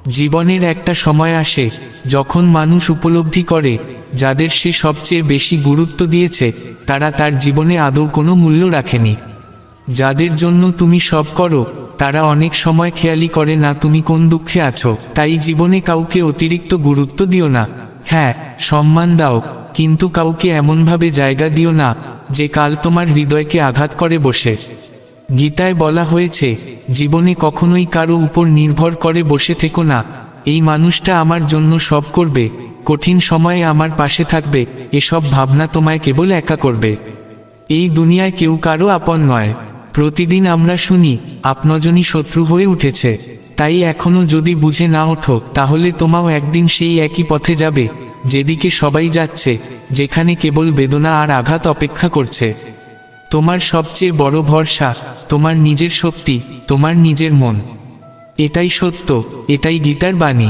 জীবনের একটা সময় আসে যখন মানুষ উপলব্ধি করে, যাদের সে সবচেয়ে বেশি গুরুত্ব দিয়েছে, তারা তার জীবনে আদৌ কোনো মূল্য রাখেনি। যাদের জন্য তুমি সব করো, তারা অনেক সময় খেয়ালই করে না তুমি কোন দুঃখে আছো। তাই জীবনে কাউকে অতিরিক্ত গুরুত্ব দিও না। হ্যাঁ, সম্মান দাও, কিন্তু কাউকে এমনভাবে জায়গা দিও না যে কাল তোমার হৃদয়কে আঘাত করে বসে। গীতায় বলা হয়েছে, জীবনে কখনোই কারো উপর নির্ভর করে বসে থেকো না। এই মানুষটা আমার জন্য সব করবে, কঠিন সময়ে আমার পাশে থাকবে, এসব ভাবনা তোমায় কেবল একা করবে। এই দুনিয়ায় কেউ কারো আপন নয়। প্রতিদিন আমরা শুনি, আপনজনই শত্রু হয়ে উঠেছে। তাই এখনো যদি বুঝে না ওঠো, তাহলে তোমাও একদিন সেই একই পথে যাবে, যেদিকে সবাই যাচ্ছে, যেখানে কেবল বেদনা আর আঘাত অপেক্ষা করছে। তোমার সবচেয়ে বড় ভরসা তোমার নিজের শক্তি, তোমার নিজের মন। এটাই সত্য, এটাই গীতার বাণী।